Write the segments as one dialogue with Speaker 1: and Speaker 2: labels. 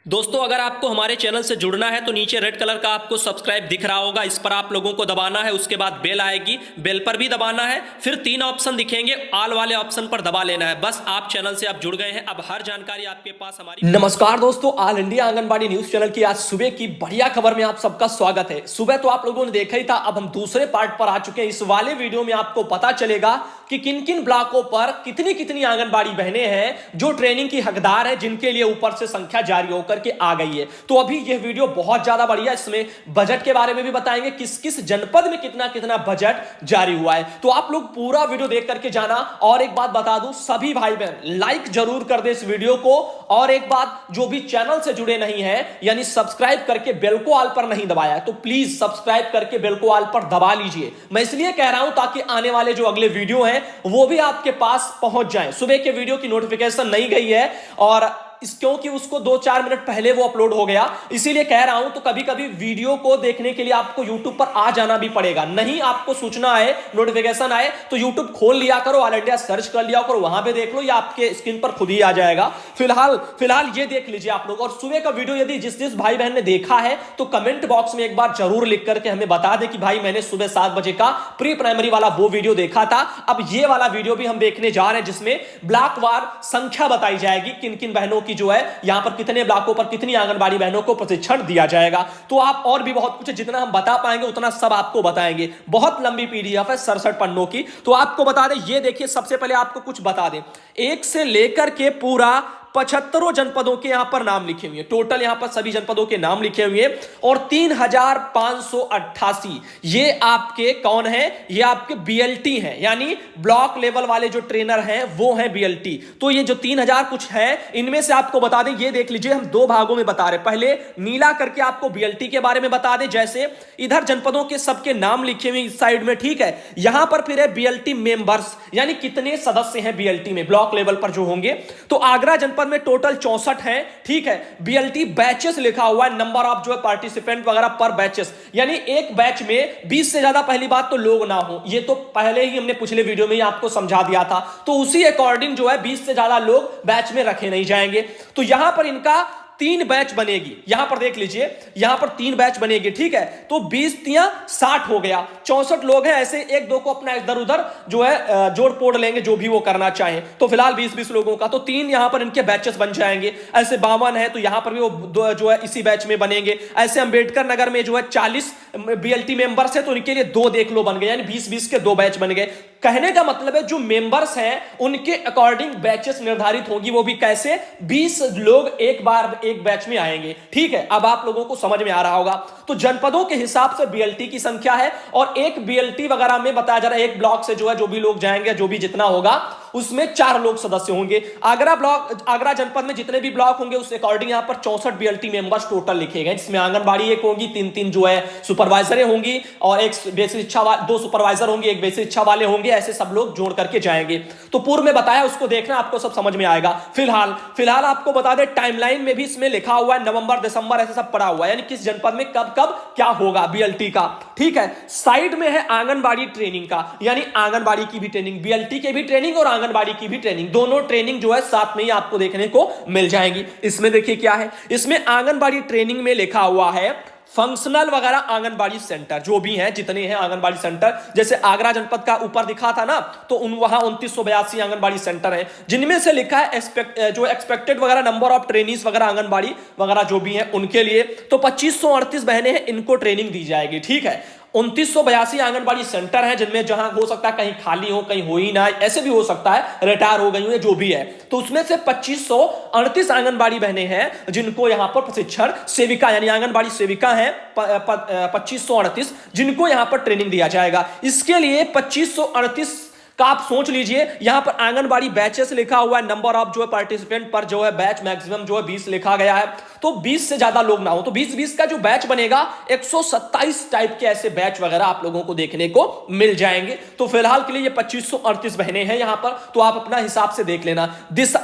Speaker 1: दोस्तों, अगर आपको हमारे चैनल से जुड़ना है तो नीचे रेड कलर का आपको सब्सक्राइब दिख रहा होगा, इस पर आप लोगों को दबाना है। उसके बाद बेल आएगी, बेल पर भी दबाना है। फिर 3 ऑप्शन दिखेंगे, ऑल वाले ऑप्शन पर दबा लेना है। बस आप चैनल से आप जुड़ गए हैं, अब हर जानकारी आपके पास हमारी।
Speaker 2: नमस्कार दोस्तों, all India anganwadi news channel की आज सुबह की बढ़िया खबर में आप सबका स्वागत है। सुबह तो आप लोगों ने देखा ही था, अब हम दूसरे पार्ट पर आ चुके हैं। इस वाले वीडियो में आपको पता चलेगा कि किन किन ब्लॉकों पर कितनी कितनी आंगनबाड़ी बहनें हैं जो ट्रेनिंग की हकदार है, जिनके लिए ऊपर से संख्या जारी होकर के आ गई है। तो अभी यह वीडियो बहुत ज्यादा बढ़िया, इसमें बजट के बारे में भी बताएंगे, किस किस जनपद में कितना कितना बजट जारी हुआ है। तो आप लोग पूरा वीडियो देख करके जाना। और एक बात बता दूं, सभी भाई बहन लाइक जरूर कर दे इस वीडियो को। और एक बात, जो भी चैनल से जुड़े नहीं है, यानी सब्सक्राइब करके बेल को ऑल पर नहीं दबाया है, तो प्लीज सब्सक्राइब करके बेल को ऑल पर दबा लीजिए। मैं इसलिए कह रहा हूं ताकि आने वाले जो अगले वीडियो हैं वो भी आपके पास पहुंच जाएं। सुबह के वीडियो की नोटिफिकेशन नहीं गई है, और क्योंकि उसको 2-4 मिनट पहले वो अपलोड हो गया, इसीलिए कह रहा हूं। तो कभी कभी वीडियो को देखने के लिए आपको YouTube पर आ जाना भी पड़ेगा। नहीं आपको सूचना आए, नोटिफिकेशन आए, तो YouTube खोल लिया करो, ऑल इंडिया सर्च कर लिया करो, वहां पे देख लो, या आपके स्क्रीन पर खुद ही आ जाएगा। फिलहाल ये देख लीजिए आप लोग। और सुबह का वीडियो यदि जिस भाई बहन ने देखा है तो कमेंट बॉक्स में एक बार जरूर लिख करके हमें बता दे कि भाई मैंने सुबह 7 बजे का प्री प्राइमरी वाला वो वीडियो देखा था। अब ये वाला वीडियो भी हम देखने जा रहे हैं, जिसमें ब्लॉक वार संख्या बताई जाएगी, किन किन बहनों की जो है यहां पर कितने ब्लॉकों पर कितनी आंगनबाड़ी बहनों को प्रशिक्षण दिया जाएगा। तो आप और भी बहुत कुछ, जितना हम बता पाएंगे उतना सब आपको बताएंगे। बहुत लंबी पीडीएफ है, 67 पन्नों की। तो आपको बता दें, ये देखिए, सबसे पहले आपको कुछ बता दें, 1 से लेकर के पूरा 75 जनपदों के यहां पर नाम लिखे हुए हैं। टोटल यहां पर सभी जनपदों के नाम लिखे हुए हैं। और 3588 ये आपके कौन है? ये आपके बीएलटी हैं, यानी ब्लॉक लेवल वाले जो ट्रेनर हैं वो हैं बीएलटी। तो ये जो 3000 कुछ है, इनमें से आपको बता दें, ये देख लीजिए, हम 2 भागों में बता रहे। पहले नीला करके आपको बीएलटी के बारे में बता दें, जैसे इधर जनपदों के सबके नाम लिखे हुए इस साइड में, ठीक है। यहां पर फिर है बीएलटी मेंबर्स, यानी कितने सदस्य हैं बीएलटी में ब्लॉक लेवल पर जो होंगे। तो आगरा जनपद में टोटल 64 हैं, ठीक है। बीएलटी बैचेस लिखा हुआ है, नंबर ऑफ जो है पार्टिसिपेंट वगैरह पर बैचेस, यानी एक बैच में 20 से ज्यादा, पहली बात तो लोग ना हो, ये तो पहले ही हमने पिछले वीडियो में ही आपको समझा दिया था। तो उसी अकॉर्डिंग जो है 20 से ज्यादा लोग बैच में रखे नहीं जाएंगे। तो यहां पर इनका 3 बैच बनेगी। यहां पर देख लीजिए, यहां पर 3 बैच बनेगी, ठीक है। तो 20 तिया 60 हो गया, 64 लोग हैं। ऐसे 1-2 को अपना इधर उधर जो है जोड़ पोड़ लेंगे, जो भी वो करना चाहें। तो फिलहाल 20-20 लोगों का, तो 3 यहां पर इनके बैचेस बन जाएंगे। ऐसे 52 है, तो यहां पर भी वो जो है इसी बैच में बनेंगे। ऐसे अंबेडकर नगर में जो है 40 बीएलटी मेंबर्स है, तो इनके लिए 2 देख लो बन गए, यानी 20-20 के 2 बैच बन गए। कहने का मतलब है, जो मेंबर्स हैं उनके अकॉर्डिंग बैचेस निर्धारित होगी। वो भी कैसे? 20 लोग एक बार एक बैच में आएंगे, ठीक है। अब आप लोगों को समझ में आ रहा होगा। तो जनपदों के हिसाब से बीएलटी की संख्या है, और एक बीएलटी वगैरह में बताया जा रहा है, एक ब्लॉक से जो है जो भी लोग जाएंगे, जो भी जितना होगा, उसमें 4 लोग सदस्य होंगे। आगरा जनपद में जितने भी ब्लॉक होंगे उस अकॉर्डिंग यहां पर 64 बीएलटी मेंबर्स टोटल लिखे गए, जिसमें आंगनबाड़ी एक होंगी, 3-3 जो है सुपरवाइजरें होंगी, और एक बेसिक शिक्षा 2 सुपरवाइजर होंगे, एक बेसिक शिक्षा वाले होंगे। ऐसे सब लोग जोड़ करके जाएंगे। तो पूर्व में बताया, उसको देखना, आपको सब समझ में आएगा। फिलहाल आपको बता दें, टाइमलाइन में भी इसमें लिखा हुआ है, नवंबर दिसंबर ऐसे सब पड़ा हुआ है, यानी किस जनपद में कब कब क्या होगा बीएलटी का, ठीक है। साइड में है आंगनबाड़ी ट्रेनिंग का, यानी आंगनबाड़ी की भी ट्रेनिंग, बीएलटी की भी ट्रेनिंग और आंगनबाड़ी की भी ट्रेनिंग, दोनों ट्रेनिंग जो है साथ में ही आपको देखने को मिल जाएंगी। इसमें देखिए क्या है, इसमें आंगनबाड़ी ट्रेनिंग में लिखा हुआ है फंक्शनल वगैरह आंगनबाड़ी सेंटर, जो भी हैं, जितने हैं आंगनबाड़ी सेंटर, जैसे आगरा जनपद का ऊपर दिखा था ना, तो वहां 2982 आंगनबाड़ी सेंटर हैं, जिनमें से लिखा है जो एक्सपेक्टेड वगैरह नंबर ऑफ ट्रेनीज वगैरह आंगनबाड़ी वगैरह जो भी हैं उनके लिए। तो 2538 बहनें हैं, इनको ट्रेनिंग दी जाएगी, ठीक है। 2982 आंगनबाड़ी सेंटर हैं, जिनमें जहां हो सकता है कहीं खाली हो, कहीं हो ही ना, ऐसे भी हो सकता है, रिटायर हो गई हो, जो भी है। तो उसमें से 2538 आंगनबाड़ी बहनें हैं जिनको यहां पर प्रशिक्षण, सेविका यानी आंगनबाड़ी सेविका हैं 2538, जिनको यहां पर ट्रेनिंग दिया जाएगा। इसके लिए 2538 का आप सोच लीजिए, यहां पर आंगनबाड़ी बैचेस लिखा हुआ है, नंबर ऑफ जो है पार्टिसिपेंट पर जो है बैच मैक्सिमम जो है 20 लिखा गया है। तो 20 से ज्यादा लोग ना हो, तो 20-20 का जो बैच बनेगा, 127 टाइप के ऐसे बैच वगैरह आप लोगों को देखने को मिल जाएंगे। तो फिलहाल के लिए ये 2538 बहनें हैं यहां पर, तो आप अपना हिसाब से देख लेना।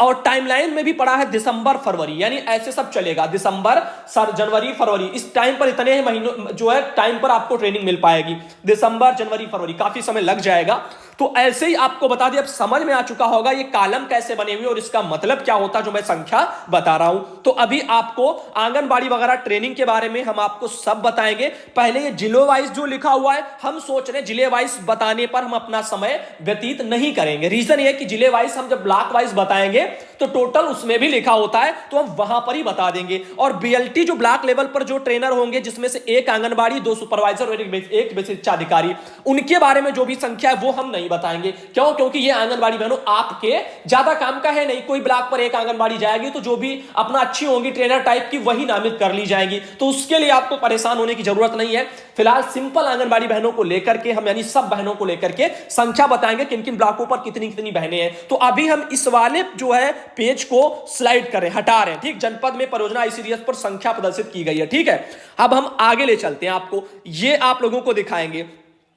Speaker 2: और टाइमलाइन में भी पड़ा है दिसंबर फरवरी, यानी ऐसे सब चलेगा, दिसंबर जनवरी फरवरी, इस टाइम पर इतने महीनों जो है टाइम पर आपको ट्रेनिंग मिल पाएगी। दिसंबर जनवरी फरवरी, काफी समय लग जाएगा। तो ऐसे ही आपको बता दिया, अब समझ में आ चुका होगा ये कॉलम कैसे बने हुए और इसका मतलब क्या होता है जो मैं संख्या बता रहा हूं। तो अभी आपको आंगनबाड़ी वगैरह ट्रेनिंग के बारे में हम आपको सब बताएंगे। पहले ये जिलों वाइज जो लिखा हुआ है, हम सोच रहे हैं जिले वाइज बताने पर हम अपना समय व्यतीत नहीं करेंगे। रीजन ये कि जिले वाइज हम जब ब्लॉक वाइज बताएंगे तो टोटल उसमें भी लिखा होता है, तो हम वहां पर ही बता देंगे। और बीएलटी जो ब्लॉक लेवल पर जो ट्रेनर होंगे, जिसमें से एक आंगनबाड़ी, 2 सुपरवाइजर और एक बेसिक शिक्षा अधिकारी, उनके बारे में जो भी संख्या है वो हम नहीं बताएंगे। क्यों? क्योंकि ये आंगनबाड़ी बहनों आपके ज्यादा काम का है नहीं। कोई ब्लॉक पर एक आंगनबाड़ी जाएगी तो जो भी अपना अच्छी होंगी ट्रेनर टाइप की वही नामित कर ली जाएगी, तो उसके लिए आपको परेशान होने की जरूरत नहीं है। फिलहाल सिंपल आंगनबाड़ी बहनों को लेकर के हम, यानी सब बहनों को लेकर के संख्या बताएंगे, किन किन ब्लॉकों पर कितनी कितनी बहनें हैं। तो अभी हम इस वाले जो है पेज को स्लाइड करें, हटा रहे हैं, ठीक। जनपद में परियोजना आईसीडीएस पर संख्या प्रदर्शित की गई है, ठीक है। अब हम आगे ले चलते हैं, आपको ये आप लोगों को दिखाएंगे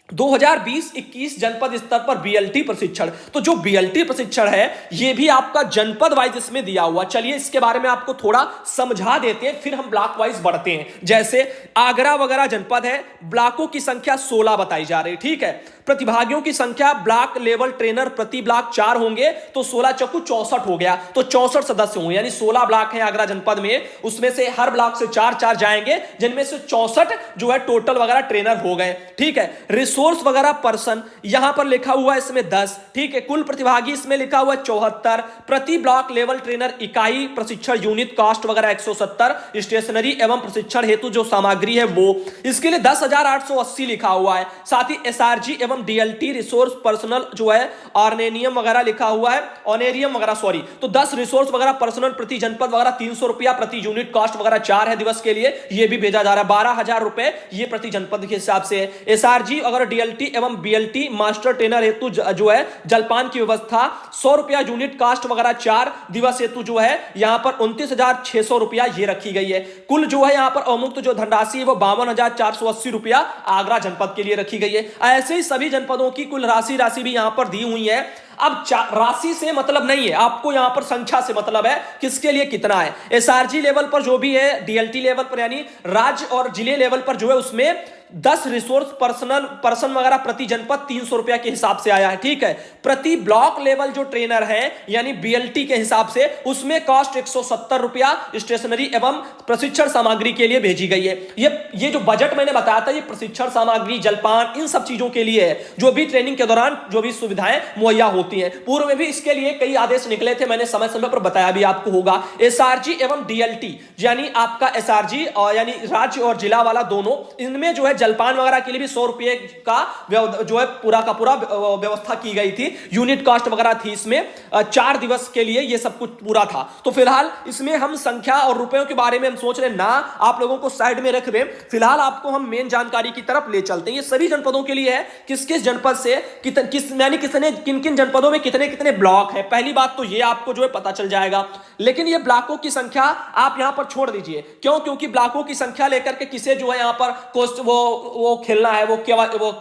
Speaker 2: 2020-21 जनपद स्तर पर बीएलटी प्रशिक्षण। तो जो बीएलटी प्रशिक्षण है ये भी आपका जनपद वाइज इसमें दिया हुआ। चलिए इसके बारे में आपको थोड़ा समझा देते हैं, फिर हम ब्लॉक वाइज बढ़ते हैं। जैसे आगरा वगैरह जनपद है, ब्लॉकों की संख्या 16 बताई जा रही है, ठीक है। प्रतिभागियों की संख्या, ब्लॉक लेवल ट्रेनर प्रति ब्लॉक 4 होंगे, तो 16 चौकू 64 हो गया, तो 64 सदस्य होंगे। यानी 16 ब्लॉक है आगरा जनपद में, उसमें से हर ब्लॉक से 4-4 जाएंगे, जिनमें से 64 जो है टोटल वगैरह ट्रेनर हो गए, ठीक है। रिसोर्स वगैरह पर्सन यहां पर लिखा हुआ है इसमें 10, ठीक है। कुल प्रतिभागी इसमें लिखा हुआ है 74। प्रति ब्लॉक लेवल ट्रेनर इकाई प्रशिक्षण यूनिट कॉस्ट वगैरह 170। स्टेशनरी एवं प्रशिक्षण हेतु जो सामग्री है वो, इसके लिए 10,880 लिखा हुआ है। साथ ही एसआरजी एवं डीएलटी रिसोर्स पर्सनल जो है ऑर्नेनियम वगैरह लिखा हुआ है, ऑनेरियम वगैरह सॉरी, तो 10 रिसोर्स वगैरह पर्सनल प्रति जनपद वगैरह 300 रुपया प्रति यूनिट कॉस्ट वगैरह 4 है दिवस के लिए, ये भी भेजा जा रहा है। 12,000 रुपए ये प्रति जनपद के हिसाब से है। एसआरजी अगर डीएलटी एवं बीएलटी मास्टर ट्रेनर हेतु जो है जलपान की व्यवस्था 100 रुपया यूनिट कास्ट वगैरह 4 दिवस हेतु जो है यहां पर 29,600 रुपया ये रखी गई है। कुल जो है यहां पर अवमुक्त जो धनराशि है वो 52,480 रुपया आगरा जनपद के लिए रखी गई है। ऐसे ही सभी जनपदों की कुल राशि भी यहां पर दी हुई है। अब राशि से मतलब नहीं है, आपको यहां पर संख्या से मतलब है, किसके लिए कितना है। एसआरजी लेवल पर जो भी है, डीएलटी लेवल पर यानी राज्य और जिले लेवल पर जो है उसमें 10 रिसोर्स पर्सन वगैरह प्रति जनपद 300 रुपया के हिसाब से आया है, ठीक है। प्रति ब्लॉक लेवल जो ट्रेनर है यानी बीएलटी के हिसाब से उसमें कॉस्ट 170 रुपया स्टेशनरी एवं प्रशिक्षण सामग्री के लिए भेजी गई है। ये जो बजट मैंने बताया था ये प्रशिक्षण सामग्री, जलपान, इन सब चीजों के लिए है, जो भी ट्रेनिंग के दौरान जो भी सुविधाएं मुहैया होती हैं। पूर्व में भी इसके लिए कई आदेश निकले थे, मैंने समय समय पर बताया भी आपको होगा। एसआरजी एवं डीएलटी यानी आपका एसआरजी और यानी राज्य और जिला वाला दोनों, इनमें जो है जलपान वगैरह के लिए भी 100 रुपए का जो है पूरा का पूरा व्यवस्था की गई थी। यूनिट कॉस्ट वगैरह थी इसमें 4 दिवस के लिए ये सब कुछ पूरा था। तो फिलहाल इसमें हम संख्या और रुपयों के बारे में हम सोच रहे ना आप लोगों को साइड में रख रहे, फिलहाल आपको हम मेन जानकारी की तरफ ले चलते हैं। ये सभी जनपदों के लिए है, किस किस जनपद से किन किन जनपदों में कितने कितने ब्लॉक है। पहली बात तो ये आपको जो है पता चल जाएगा, लेकिन ये ब्लॉकों की संख्या आप यहां पर छोड़ दीजिए। क्यों? क्योंकि ब्लॉकों की संख्या लेकर के किसे जो है यहां पर वो खेलना है, वो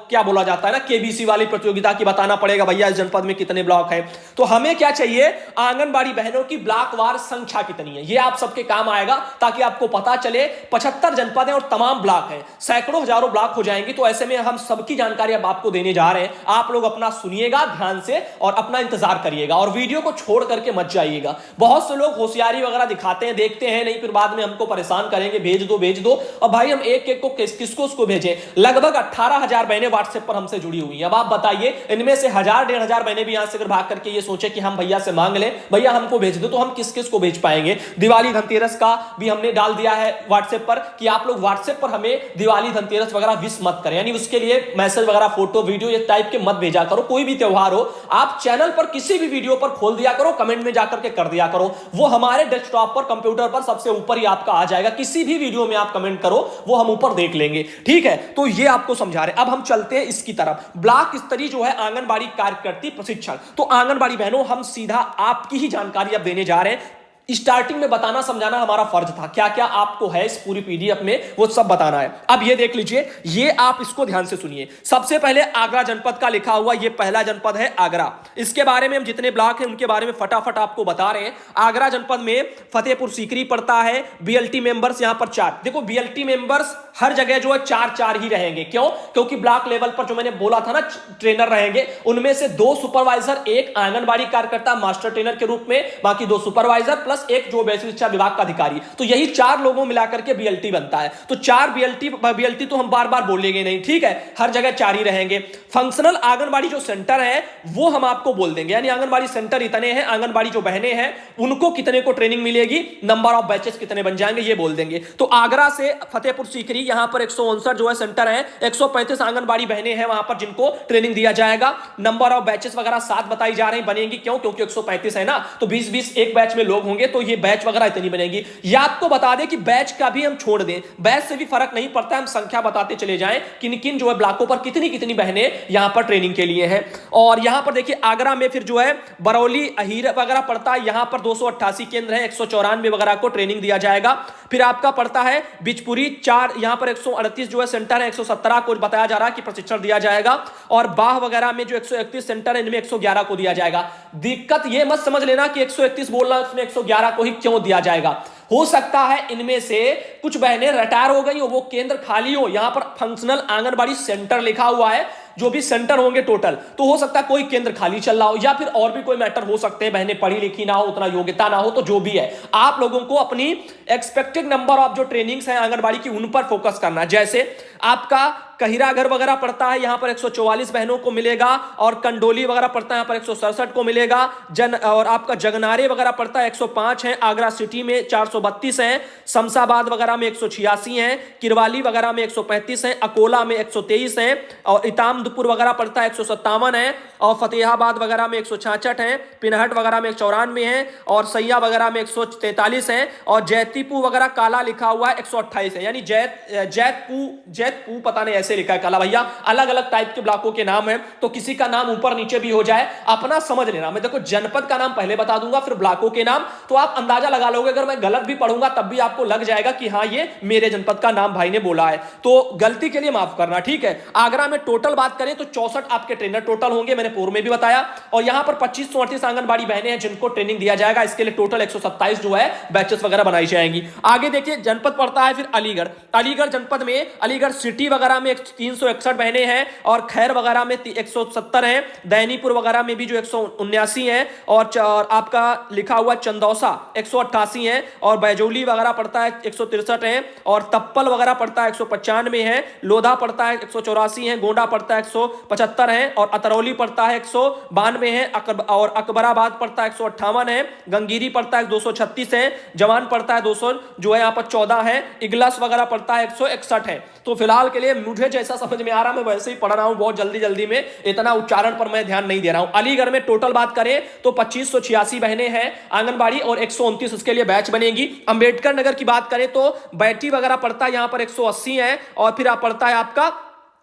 Speaker 2: क्या बोला जाता है ना, केबीसी वाली प्रतियोगिता की बताना पड़ेगा भैया इस जनपद में कितने ब्लॉक है। तो हमें क्या चाहिए, आंगनबाड़ी बहनों की ब्लॉक वार संख्या कितनी है, ये आप सबके काम आएगा, ताकि आपको पता चले 75 जनपद है और तमाम ब्लॉक है, सैकड़ों हजारों ब्लॉक हो जाएंगे। तो ऐसे में हम सबकी जानकारी अब आपको देने जा रहे हैं। आप लोग अपना सुनिएगा ध्यान से और अपना इंतजार करिएगा और वीडियो को छोड़ करके मत जाइएगा। बहुत से लोग होशियारी वगैरह दिखाते हैं, देखते हैं नहीं, फिर बाद में हमको परेशान करेंगे, भेज दो। और भाई हम एक एक को किसको उसको भेजें। लगभग 18,000 बहनें व्हाट्सएप पर हमसे जुड़ी हुई हैं। अब आप बताइए इनमें से 1,000-1,500 बहनें भी यहां से अगर भाग करके ये सोचे कि हम भैया से मांग लें, भैया हमको भेज दो, तो हम किस किस को भेज पाएंगे। दिवाली धनतेरस का भी हमने डाल दिया है व्हाट्सएप पर कि आप लोग व्हाट्सएप पर हमें दिवाली धनतेरस वगैरह विश मत करें, यानी उसके लिए मैसेज वगैरह फोटो वीडियो ये टाइप के मत भेजा करो। कोई भी त्योहार हो आप चैनल पर किसी भी वीडियो पर खोल दिया करो, कमेंट में जाकर के कर दिया करो, वो हमारे डेस्कटॉप पर कंप्यूटर पर सबसे ऊपर ही आपका आ जाएगा। किसी भी वीडियो में आप कमेंट करो वो हम ऊपर देख लेंगे, ठीक है। तो ये आपको समझा रहे। अब हम चलते हैं इसकी तरफ, ब्लॉक स्तरीय जो है आंगनबाड़ी कार्यकर्ती प्रशिक्षण। तो आंगनबाड़ी बहनों हम सीधा आपकी ही जानकारी अब देने जा रहे हैं। स्टार्टिंग में बताना समझाना हमारा फर्ज था, क्या क्या आपको है इस पूरी पीडीएफ में वो सब बताना है। अब ये देख लीजिए, ये आप इसको ध्यान से सुनिए। सबसे पहले आगरा जनपद का लिखा हुआ ये पहला जनपद है आगरा। इसके बारे में हम जितने ब्लॉक हैं उनके बारे में फटाफट आपको बता रहे हैं। आगरा जनपद में फतेहपुर सीकरी पड़ता है। बीएलटी मेंबर्स यहां पर 4। देखो बीएलटी मेंबर्स हर जगह जो है 4 ही रहेंगे। क्यों? क्योंकि ब्लॉक लेवल पर जो मैंने बोला था ना ट्रेनर रहेंगे, उनमें से 2 सुपरवाइजर, एक आंगनबाड़ी कार्यकर्ता मास्टर ट्रेनर के रूप में, बाकी 2 सुपरवाइजर प्लस एक जो बेसिक शिक्षा विभाग का अधिकारी। तो यही 4 लोगों मिलाकर के बीएलटी बनता है। तो 4 बीएलटी तो हम बार बार बोलेंगे नहीं, ठीक है, हर जगह 4 ही रहेंगे। फंक्शनल आंगनबाड़ी जो सेंटर है वो हम आपको बोल देंगे, यानी आंगनबाड़ी सेंटर इतने हैं, आंगनबाड़ी जो बहनें हैं उनको कितने को ट्रेनिंग मिलेगी, नंबर ऑफ बैचेस कितने बन जाएंगे ये बोल देंगे। तो आगरा से फतेहपुर सीकरी यहां पर 159 जो है सेंटर है, 135 आंगनबाड़ी बहनें हैं वहां पर जिनको ट्रेनिंग दिया जाएगा। नंबर ऑफ बैचेस वगैरह 7 बताई जा रही बनेगी। क्यों? क्योंकि 135 है ना, तो 20-20 एक बैच में लोग होंगे, तो ये बैच वगैरह इतनी बनेगी। या आपको बता दें कि बैच का भी हम छोड़ दें, बैच से भी फर्क नहीं पड़ता, हम संख्या बताते चले जाएं किन किन जो है ब्लॉकों पर कितनी कितनी बहनें यहां पर ट्रेनिंग के लिए हैं। और यहां पर देखिए आगरा में फिर जो है बरौली अहीर वगैरह पड़ता है, यहां पर 288 केंद्र है, 194 वगैरह को ट्रेनिंग दिया जाएगा। फिर आपका पड़ता है बिचपुरी 4, यहां पर 138 जो है सेंटर है, 117 को बताया जा रहा है कि प्रशिक्षण दिया जाएगा। और बाह वगैरह में जो 131 सेंटर है, इनमें 111 को दिया जाएगा। दिक्कत ये मत समझ लेना कि 131 बोलना उसमें 111 को ही क्यों दिया जाएगा। हो सकता है इनमें से कुछ बहनें रिटायर हो गई हो, वो केंद्र खाली हो। यहां पर फंक्शनल आंगनबाड़ी सेंटर लिखा हुआ है, जो भी सेंटर होंगे टोटल, तो हो सकता है कोई केंद्र खाली चल रहा हो, या फिर और भी कोई मैटर हो सकते हैं, बहनें पढ़ी लिखी ना हो, उतना योग्यता ना हो, तो जो भी है आप लोगों को अपनी एक्सपेक्टेड नंबर ऑफ जो ट्रेनिंग्स हैं आंगनबाड़ी की उन पर फोकस करना है। जैसे आपका कहिरा घर वगैरह पड़ता है, यहां पर 144 बहनों को मिलेगा। और कंडोली वगैरह पड़ता है, यहां पर 167 को मिलेगा। और आपका जगनारे वगैरह पड़ता है, 105 है। आगरा सिटी में 432 है। शमशाबाद वगैरह में 186 है। किरवाली वगैरह में 135 है। अकोला में 123 है। और इतामदपुर वगैरह पड़ता है 157 है। और फतेहाबाद वगैरह में 166 है। पिनहट वगैरह में 194 है। और सैया वगैरह में 143 है। और जैतीपू वगैरह काला लिखा हुआ है 128 है। यानी जैतपू पता नहीं ऐसे लिखा है काला भैया, अलग अलग टाइप के ब्लॉकों के नाम है, तो किसी का नाम ऊपर नीचे भी हो जाए अपना समझ लेना। मैं देखो जनपद का नाम पहले बता दूंगा, फिर ब्लॉकों के नाम, तो आप अंदाजा लगा लोगे। अगर मैं गलत भी पढ़ूंगा तब भी आपको लग जाएगा कि हाँ ये मेरे जनपद का नाम भाई ने बोला है, तो गलती के लिए माफ करना, ठीक है। आगरा में टोटल बात करें तो 64 आपके ट्रेनर टोटल होंगे, मैंने पूर्व में भी बताया। और यहां पर 2538 आंगनबाड़ी बहनें हैं जिनको ट्रेनिंग दिया जाएगा। इसके लिए टोटल 127 जो है बैचेस वगैरह बनाई जाएंगी। आगे देखिए जनपद पड़ता है फिर अलीगढ़। अलीगढ़ जनपद में अलीगढ़ सिटी वगैरह में 361 बहनें हैं। और खैर वगैरह में 170 है। दैनीपुर वगैरह में भी जो 179 है। और आपका लिखा हुआ चंदौसा 188 है। और बैजौली वगैरह पड़ता है 163 है। और तप्पल वगैरह पड़ता है 195 है। लोधा पड़ता है 184 है। गोंडा पड़ता है 175 है। और अतरौली पड़ता है 192 है। और अकबराबाद पड़ता है 158 है। गंगीरी पड़ता है 236 है। जवान पड़ता है 200 जो है यहाँ पर 14 है। इगलास वगैरह पड़ता है 161 है। तो फिलहाल के लिए मुझे जैसा समझ में आ रहा, मैं वैसे ही पढ़ रहा हूं, बहुत जल्दी जल्दी में, इतना उच्चारण पर मैं ध्यान नहीं दे रहा हूं। अलीगढ़ में टोटल बात करें तो 2586 बहनें हैं आंगनबाड़ी और 129 उसके लिए बैच बनेगी। अंबेडकर नगर की बात करें तो बैठी वगैरह पड़ता है यहां पर 180 है। और फिर पड़ता है आपका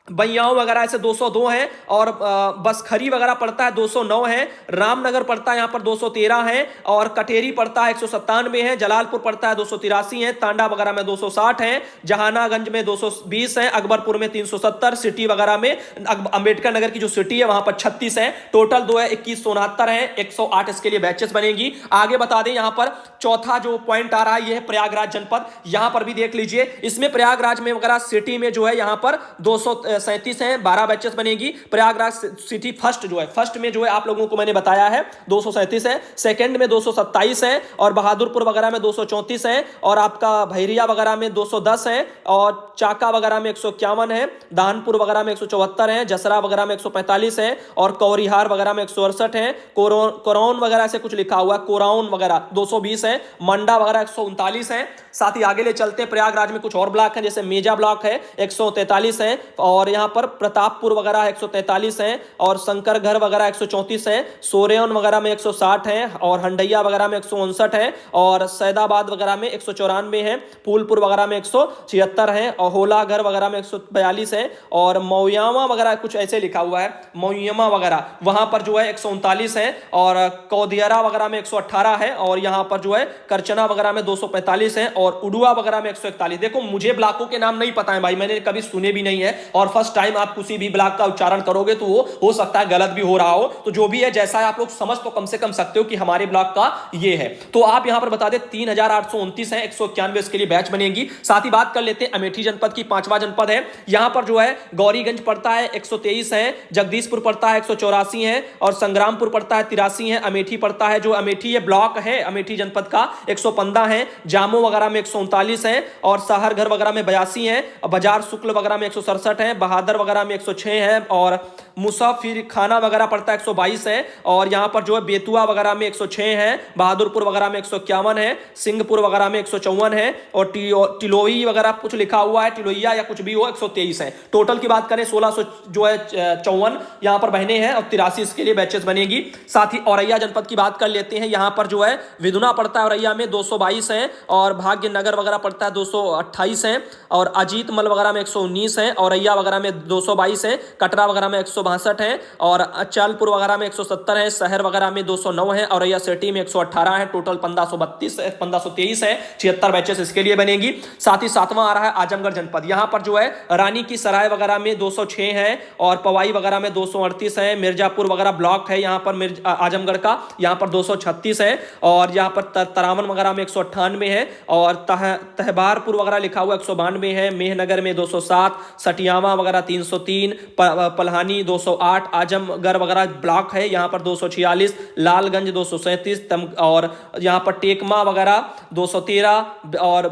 Speaker 2: बइयाओं वगैरह ऐसे 202 है। और बसखरी वगैरह पड़ता है 209 है। रामनगर पड़ता है यहाँ पर 213 है। और कटेरी पड़ता है 197 है। जलालपुर पड़ता है 283 है। तांडा वगैरह में 260 है। जहानागंज में 220 है। अकबरपुर में 370, सिटी वगैरह में अंबेडकर नगर की जो सिटी है वहां पर 36 है। टोटल 2 है 2169 है। 108 इसके लिए बैचेस बनेगी। आगे बता दें यहाँ पर चौथा जो पॉइंट आ रहा है ये है प्रयागराज जनपद। यहां पर भी देख लीजिए, इसमें प्रयागराज में वगैरह सिटी में जो है यहाँ पर 237 है, 12 बैचेस बनेगी। प्रयागराज सिटी फर्स्ट जो है, फर्स्ट में जो है आप लोगों को मैंने बताया है 237 है। सेकंड में 227 है। और बहादुरपुर वगैरह में 234 है। और आपका भैरिया वगैरह में 210 है। और चाका वगैरह में 151 है। दानपुर वगैरह में 174 है। जसरा वगैरह में 145 है। और कौरिहार वगैरह में 168 है। कोरौन वगैरह से कुछ लिखा हुआ है, कोराउन वगैरह 220 है। मंडा वगैरह 139 है। साथ ही आगे ले चलते हैं, प्रयागराज में कुछ और ब्लॉक है, जैसे मेजा ब्लॉक है 143 है। और और यहाँ पर प्रतापपुर वगैरह 143 हैं और शंकर घर वगैरह 134 हैं, सोरेन वगैरह में 160 हैं और हंडैया वगैरह में 159 हैं और सैदाबाद वगैरह में 194 हैं, फूलपुर वगैरह में 176 हैं और होलाघर वगैरह में 142 हैं और मौयामा वगैरह कुछ ऐसे लिखा हुआ है, मौयमा वगैरह वहां पर जो है 139 है और कौदियरा वगैरह में 118 है और यहां पर जो है करचना वगैरह में 245 है और उडुआ वगैरह में 141। देखो मुझे ब्लॉकों के नाम नहीं पता है भाई, मैंने कभी सुने भी नहीं है और फर्स्ट टाइम आप किसी भी ब्लॉक का उच्चारण करोगे तो वो हो सकता है गलत भी हो रहा हो, तो जो भी है जैसा है आप लोग समझ तो कम से कम सकते हो कि हमारे ब्लॉक का ये है। तो आप यहां पर बता दे 3829 है, 191 इसके लिए बैच बनेगी। साथ ही बात कर लेते हैं अमेठी जनपद की, 5वां जनपद है। यहां पर जो है गौरीगंज पड़ता है 123 है, जगदीशपुर पड़ता है 184 है और संग्रामपुर पड़ता है 83 है, अमेठी पड़ता है जो अमेठी ये ब्लॉक है अमेठी जनपद का 115 है, जामो वगैरह में 139 है और साहरघर वगैरह में 82 है, बाजार शुक्ल वगैरह में 167 है, बहादुर वगैरह में 106 है और मुसाफिर खाना वगैरह पड़ता है 122 है और यहां पर जो है बेतुआ वगैरह में 106 है, बहादुरपुर वगैरह में 151 है, सिंहपुर वगैरह में 154 है और टिलोई वगैरह कुछ लिखा हुआ है, टिलोइया या कुछ भी हो 123 है। टोटल की बात करें 1600 जो है 54 यहां पर बहने हैं और 83 इसके लिए बैचेस बनेगी। साथ ही औरैया जनपद की बात कर लेते हैं, यहां पर जो है विदुना पड़ता है औरैया में 222 है और भाग्यनगर वगैरह पड़ता है 228 है और अजीतमल वगैरह में 119 है, औरैया वगैरह में 222 है, कटरा वगैरह में 162 है और अचलपुर वगैरह में 170 है, शहर वगैरह में 209 है, औरैया सिटी में 118 है, टोटल 1523 है, 76 बैचेस इसके लिए बनेगी। साथ ही 7वां आ रहा है आजमगढ़ जनपद, यहां पर जो है रानी की सराय वगैरह में 206 है और पवाई वगैरह में 238 है, मिर्जापुर वगैरह ब्लॉक है यहां पर आजमगढ़ का, यहां पर 236 है और यहां पर तरावन वगैरह में 198 है और तहबारपुर वगैरह लिखा हुआ 192 है, मेहनगर में 207, सटियावा वगैरह 303, पलहानी 208, आजमगढ़ वगैरह ब्लॉक है यहां पर 246, लालगंज 237 और यहां पर टेकमा वगैरह 213 और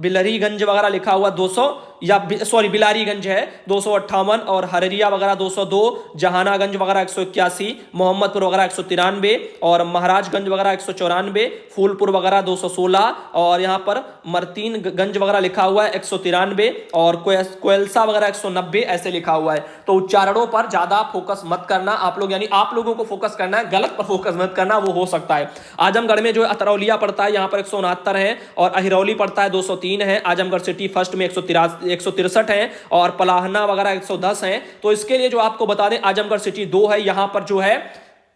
Speaker 2: बिलरीगंज वगैरह लिखा हुआ 200 या बिलारीगंज है 258 और हररिया वगैरह 202, जहानागंज वगैरह 181, मोहम्मदपुर वगैरह 193 और महाराजगंज वगैरह 194, फूलपुर वगैरह 216 और यहां पर मर्तीनगंज वगैरह लिखा हुआ है 193 और कोयलसा वगैरह 190 ऐसे लिखा हुआ है। तो उच्चारणों पर ज्यादा फोकस मत करना आप लोग, यानी आप लोगों को फोकस करना है, गलत पर फोकस मत करना, वो हो सकता है। आजमगढ़ में जो अतरौलिया पड़ता है यहां पर 169 है और अहिरौली पड़ता है 203 है, आजमगढ़ सिटी फर्स्ट में 163 है और पलाहना वगैरह 110 है। तो इसके लिए जो आपको बता दें आजमगढ़ सिटी 2 है, यहां पर जो है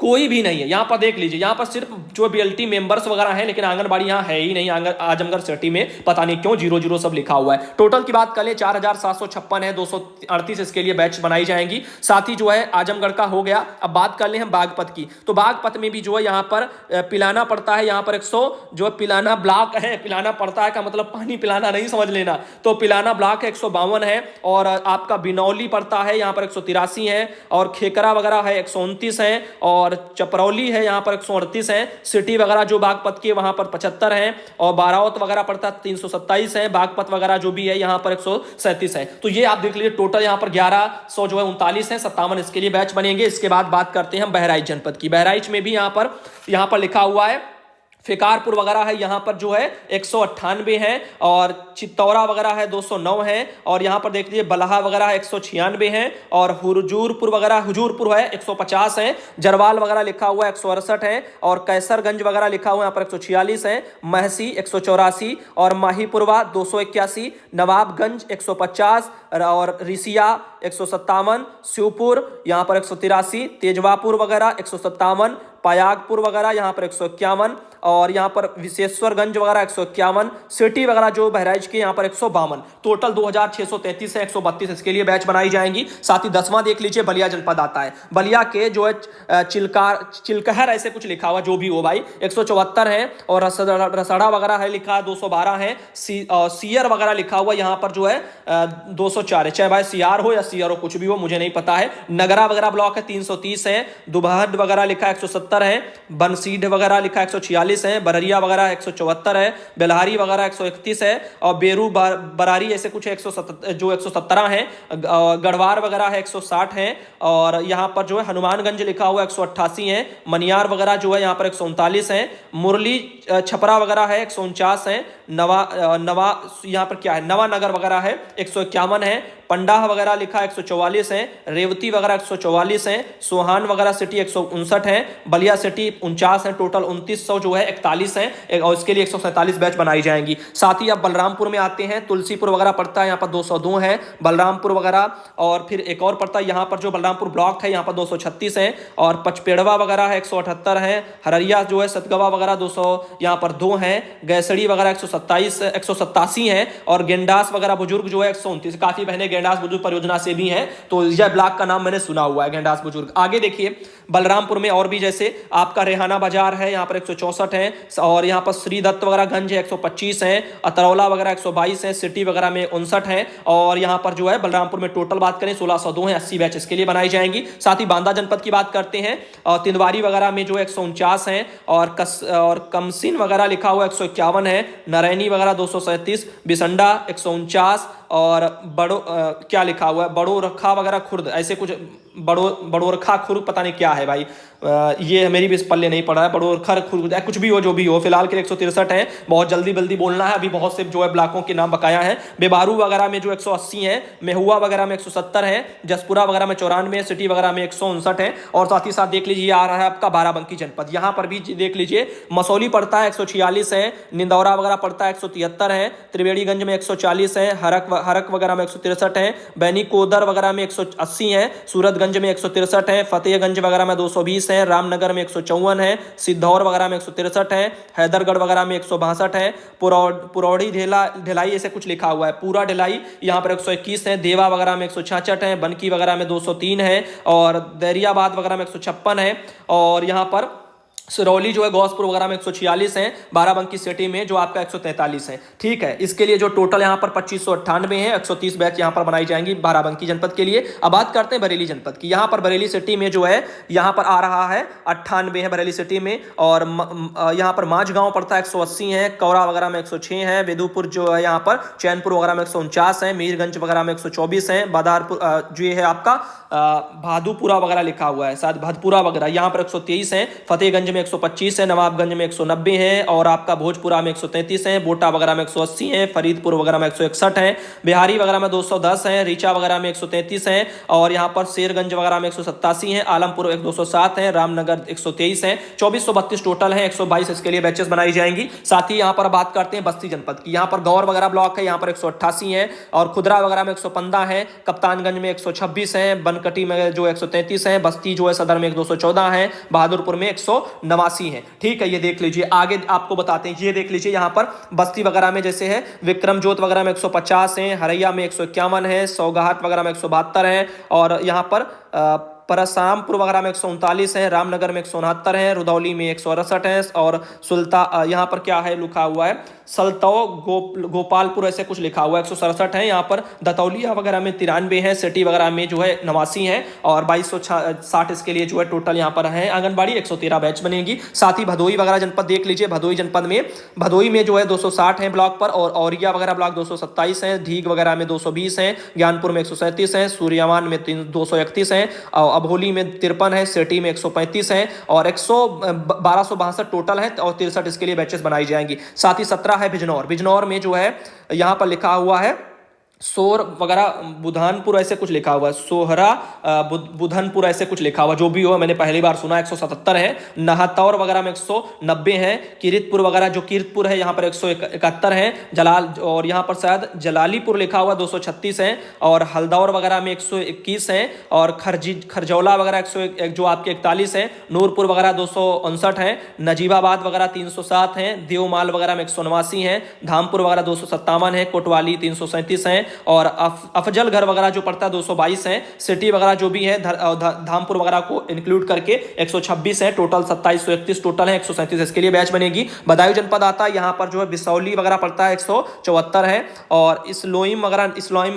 Speaker 2: कोई भी नहीं है, यहां पर देख लीजिए यहां पर सिर्फ जो बीएलटी मेंबर्स वगैरह हैं लेकिन आंगनबाड़ी यहां है ही नहीं। आजमगढ़ सिटी में पता नहीं क्यों 00 सब लिखा हुआ है। टोटल की बात करें 4756 है, 238 इसके लिए बैच बनाई जाएंगी। साथ ही जो है आजमगढ़ का हो गया। अब बात कर ले हम बागपत की, तो बागपत में भी जो है यहां पर पिलाना पड़ता है, यहां पर 100 जो पिलाना ब्लॉक है, पिलाना पड़ता है का मतलब पानी पिलाना नहीं समझ लेना, तो पिलाना ब्लॉक है 152 है और आपका बिनौली पड़ता है यहां पर 183 है और खेकरा वगैरह है 129 है और चपरौली है यहां पर 138 है, सिटी वगैरह जो बागपत के वहां पर 75 है और बारावत वगैरह पड़ता है 327 है, बागपत वगैरह जो भी है यहां पर 137 है। तो ये आप देख लीजिए टोटल यहां पर 1100 जो है 39 है, 57 इसके लिए बैच बनेंगे। इसके बाद बात करते हैं हम बहराइच जनपद की। बहराइच में भी यहां पर लिखा हुआ है फिकारपुर वगैरह है यहां पर जो है 198 है और चित्तौरा वगैरह है 209 है और यहां पर देख लीजिए बलहा वगैरह 196 है और हुजूरपुर है 150 है, जरवाल वगैरह लिखा हुआ है 168 है और कैसरगंज वगैरह लिखा हुआ है यहां पर 146 है, महसी 184 और माहीपुरवा 281, नवाबगंज 150 और रिसिया 157, शिवपुर यहां पर 183, तेजवापुर वगैरह 157, पयागपुर वगैरह यहां पर 151 और यहां पर विशेश्वरगंज वगैरह 151, सिटी वगैरह जो बहराइच के यहां पर 152। टोटल 2633 है, 132 इसके लिए बैच बनाई जाएंगी। साथ ही 10वां देख लीजिए बलिया जनपद आता है। बलिया के जो है चिलकहर ऐसे कुछ लिखा हुआ जो भी हो भाई 174 है और रसड़ा वगैरह है लिखा 212 है, सियर वगैरह लिखा हुआ यहां पर जो है 204 है, चाहे भाई सियार हो या सियर हो कुछ भी हो मुझे नहीं पता है। नगरा वगैरह ब्लॉक है 330 है, दुबहड वगैरह लिखा 170 है, बनसीड वगैरह लिखा 146 है, बररिया वगैरह 174 है, बेलहारी वगैरह 131 है और बेरू बरारी ऐसे कुछ 117 है, गढ़वार वगैरह है 160 है और यहां पर जो है हनुमानगंज लिखा हुआ 188 है, मनियार वगैरह जो है यहां पर 139 है, मुरली छपरा वगैरह है 149 है, नवा यहाँ पर क्या है, नवानगर वगैरह है 151 है, पंडाह वगैरह लिखा 144 है, रेवती वगैरह 144 है, सोहान वगैरह सिटी 159 है, बलिया सिटी 49 है, टोटल 2900 जो है 41 है, और इसके लिए 147 बैच बनाई जाएंगी। साथ ही अब बलरामपुर में आते हैं, तुलसीपुर वगैरह पड़ता है यहाँ पर 202 है, बलरामपुर वगैरह, और फिर एक और पड़ता है यहाँ पर जो बलरामपुर ब्लॉक है यहाँ पर 236 है, और पचपेड़वा वगैरह है 178 है, हररिया जो है सतगवा वगैरह 200 यहाँ पर 2 है, गैसड़ी वगैरह 187 है, और गेंडास वगैरह बुजुर्ग जो है 129। काफी बहने गेंडास बुजुर्ग परियोजना से भी हैं, तो यह ब्लॉक का नाम मैंने सुना हुआ है, गेंडास बुजुर्ग। आगे देखिए बलरामपुर में और भी जैसे आपका रेहाना बाजार है यहाँ पर 164 है, और यहाँ पर श्री दत्त वगैरह गंज है 125 है, अतरौला वगैरह 122 है, सिटी वगैरह में 59 है, और यहाँ पर जो है बलरामपुर में टोटल बात करें 1602 है, 80 बैच इसके लिए बनाई जाएंगी। साथ ही बांदा जनपद की बात करते हैं, और तिंदवारी वगैरह में जो 149 है, और कमसिन वगैरह लिखा हुआ 151 है, नरैनी वगैरह 237, बिसंडा 149, और क्या लिखा हुआ है, बड़ो रखा वगैरह खुर्द, ऐसे कुछ बड़ो रखा खुर्द पता नहीं क्या है भाई, ये मेरी भी इस पल्ले नहीं पड़ा है, बड़ो रखा खुर्द कुछ भी हो जो भी हो, फिलहाल के लिए 163 है, बहुत जल्दी बोलना है, अभी बहुत से जो है ब्लॉकों के नाम बकाया है। बेबारू वगैरह में जो 180 है, मेहुआ वगैरह में 170 है, जसपुरा वगैरह में 94 है, सिटी वगैरह में 159 है, और साथ ही साथ देख लीजिए आ रहा है आपका बाराबंकी जनपद, यहाँ पर भी देख लीजिए मसौली पड़ता है 146 है, निंदौरा वगैरह पड़ता है 173 है, त्रिवेणीगंज में 140 है, हरक वगैरह में 163 है, बैनी कोदर वगैरह में 180 है, सूरतगंज में 163 है, फतेहगंज वगैरह में 220 है, रामनगर में 154 है, सिद्धौर वगैरह में 163 है, हैदरगढ़ वगैरह में 162 है, पुरौड़ी ढिलाई ऐसे कुछ लिखा हुआ है, पूरा ढिलाई यहाँ पर 121 है, देवा वगैरह में 166 है, बनकी वगैरह में 203 है, और दरियाबाद वगैरह में 156 है, और यहाँ पर सिरौली जो है गौसपुर वगैरह में 146 है, बाराबंकी सिटी में जो आपका 143 है। ठीक है, इसके लिए जो टोटल यहाँ पर 2598 है, 130 बैच यहाँ पर बनाई जाएंगी बाराबंकी जनपद के लिए। अब बात करते हैं बरेली जनपद की। यहाँ पर बरेली सिटी में जो है यहाँ पर आ रहा है 98 है बरेली सिटी में, और यहाँ पर माझगांव पड़ता है 180 है, कौरा वगैरह में 106 है, बेदूपुर जो है यहाँ पर चैनपुर वगैरह में 149 है, मीरगंज वगैरह में 124 है, बादारपुर जो है आपका भादुपुरा वगैरह लिखा हुआ है, शायद भदपुरा वगैरह यहाँ पर 123 है, फतेहगंज में 125 है, नवाबगंज में 190 है, और आपका भोजपुरा में 133 है, बोटा वगैरह में 180 है, फरीदपुर वगैरह में 161 है, बिहारी वगैरह में 210 है, रीचा वगैरह में 133 है, और यहाँ पर शेरगंज वगैरह में 187 है, आलमपुर 207 है, रामनगर 123 है, 2432 टोटल है, 122 इसके लिए बैचेस बनाई जाएंगी। साथ ही यहाँ पर बात करते हैं बस्ती जनपद की। यहाँ पर गौर वगैरह ब्लॉक है, यहाँ पर 188 है, और खुदरा वगैरह में 115 है, कप्तानगंज में 126 है, बनकटी में जो 133 है, बस्ती जो है सदर में 214 है, बहादुरपुर में 189 है। ठीक है, ये देख लीजिए। आगे आपको बताते हैं, ये देख लीजिए यहाँ पर बस्ती वगैरह में जैसे है विक्रमजोत वगैरह में 150 है, हरैया में 151 है, सौगाहत वगैरह में 172 है, और यहाँ पर परसरामपुर वगैरह में 139 है, रामनगर में 169 है, रुदौली में 168 है, और यहाँ पर क्या है लिखा हुआ है सलतौ गोपालपुर ऐसे कुछ लिखा हुआ है 167 है, यहाँ पर दतौलिया वगैरह में 93 है, सिटी वगैरह में जो है 89 है, और 2260 इसके लिए जो है टोटल यहाँ पर है। आंगनबाड़ी 113 बैच बनेगी। साथ ही भदोई वगैरह जनपद देख लीजिए। भदोई में जो है 260 है ब्लॉक पर, और औरिया वगैरह ब्लॉक 227 है, ढीग वगैरह में 220 है, ज्ञानपुर में 137 है, सूर्यवान में 231 है, अबहोली में 53 है, सिटी में 135 है, और 1262 टोटल है, और 63 इसके लिए बैचेस बनाई जाएंगी। साथ ही 17 है बिजनौर में जो है यहाँ पर लिखा हुआ है सोर वगैरह बुधानपुर ऐसे कुछ लिखा हुआ है, सोहरा बुधनपुर ऐसे कुछ लिखा हुआ, जो भी हो मैंने पहली बार सुना। 177 है, नहतौर वगैरह में 190 है, किरतपुर वगैरह जो कीरतपुर है यहाँ पर 171 है, जलाल और यहाँ पर शायद जलालीपुर लिखा हुआ 236 है, और हल्दौर वगैरह में 121 है, और खरजौला वगैरह 101 जो आपके 41 है, नूरपुर वगैरह 259 है, नजीबाबाद वगैरह 307 है, देवमाल वगैरह में 189 है, धामपुर वगैरह 257 है, कोटवाली 337 है, और अफजल घर वगैरह जो पड़ता है 222 है, सिटी वगैरह जो भी है धामपुर वगैरह को इंक्लूड करके 126 है, टोटल 2731 टोटल है, 137 इसके लिए बैच बनेगी। बदायूं जनपद आता है, यहाँ पर जो है बिसौली वगैरह पड़ता है 174 है, और इस्लाम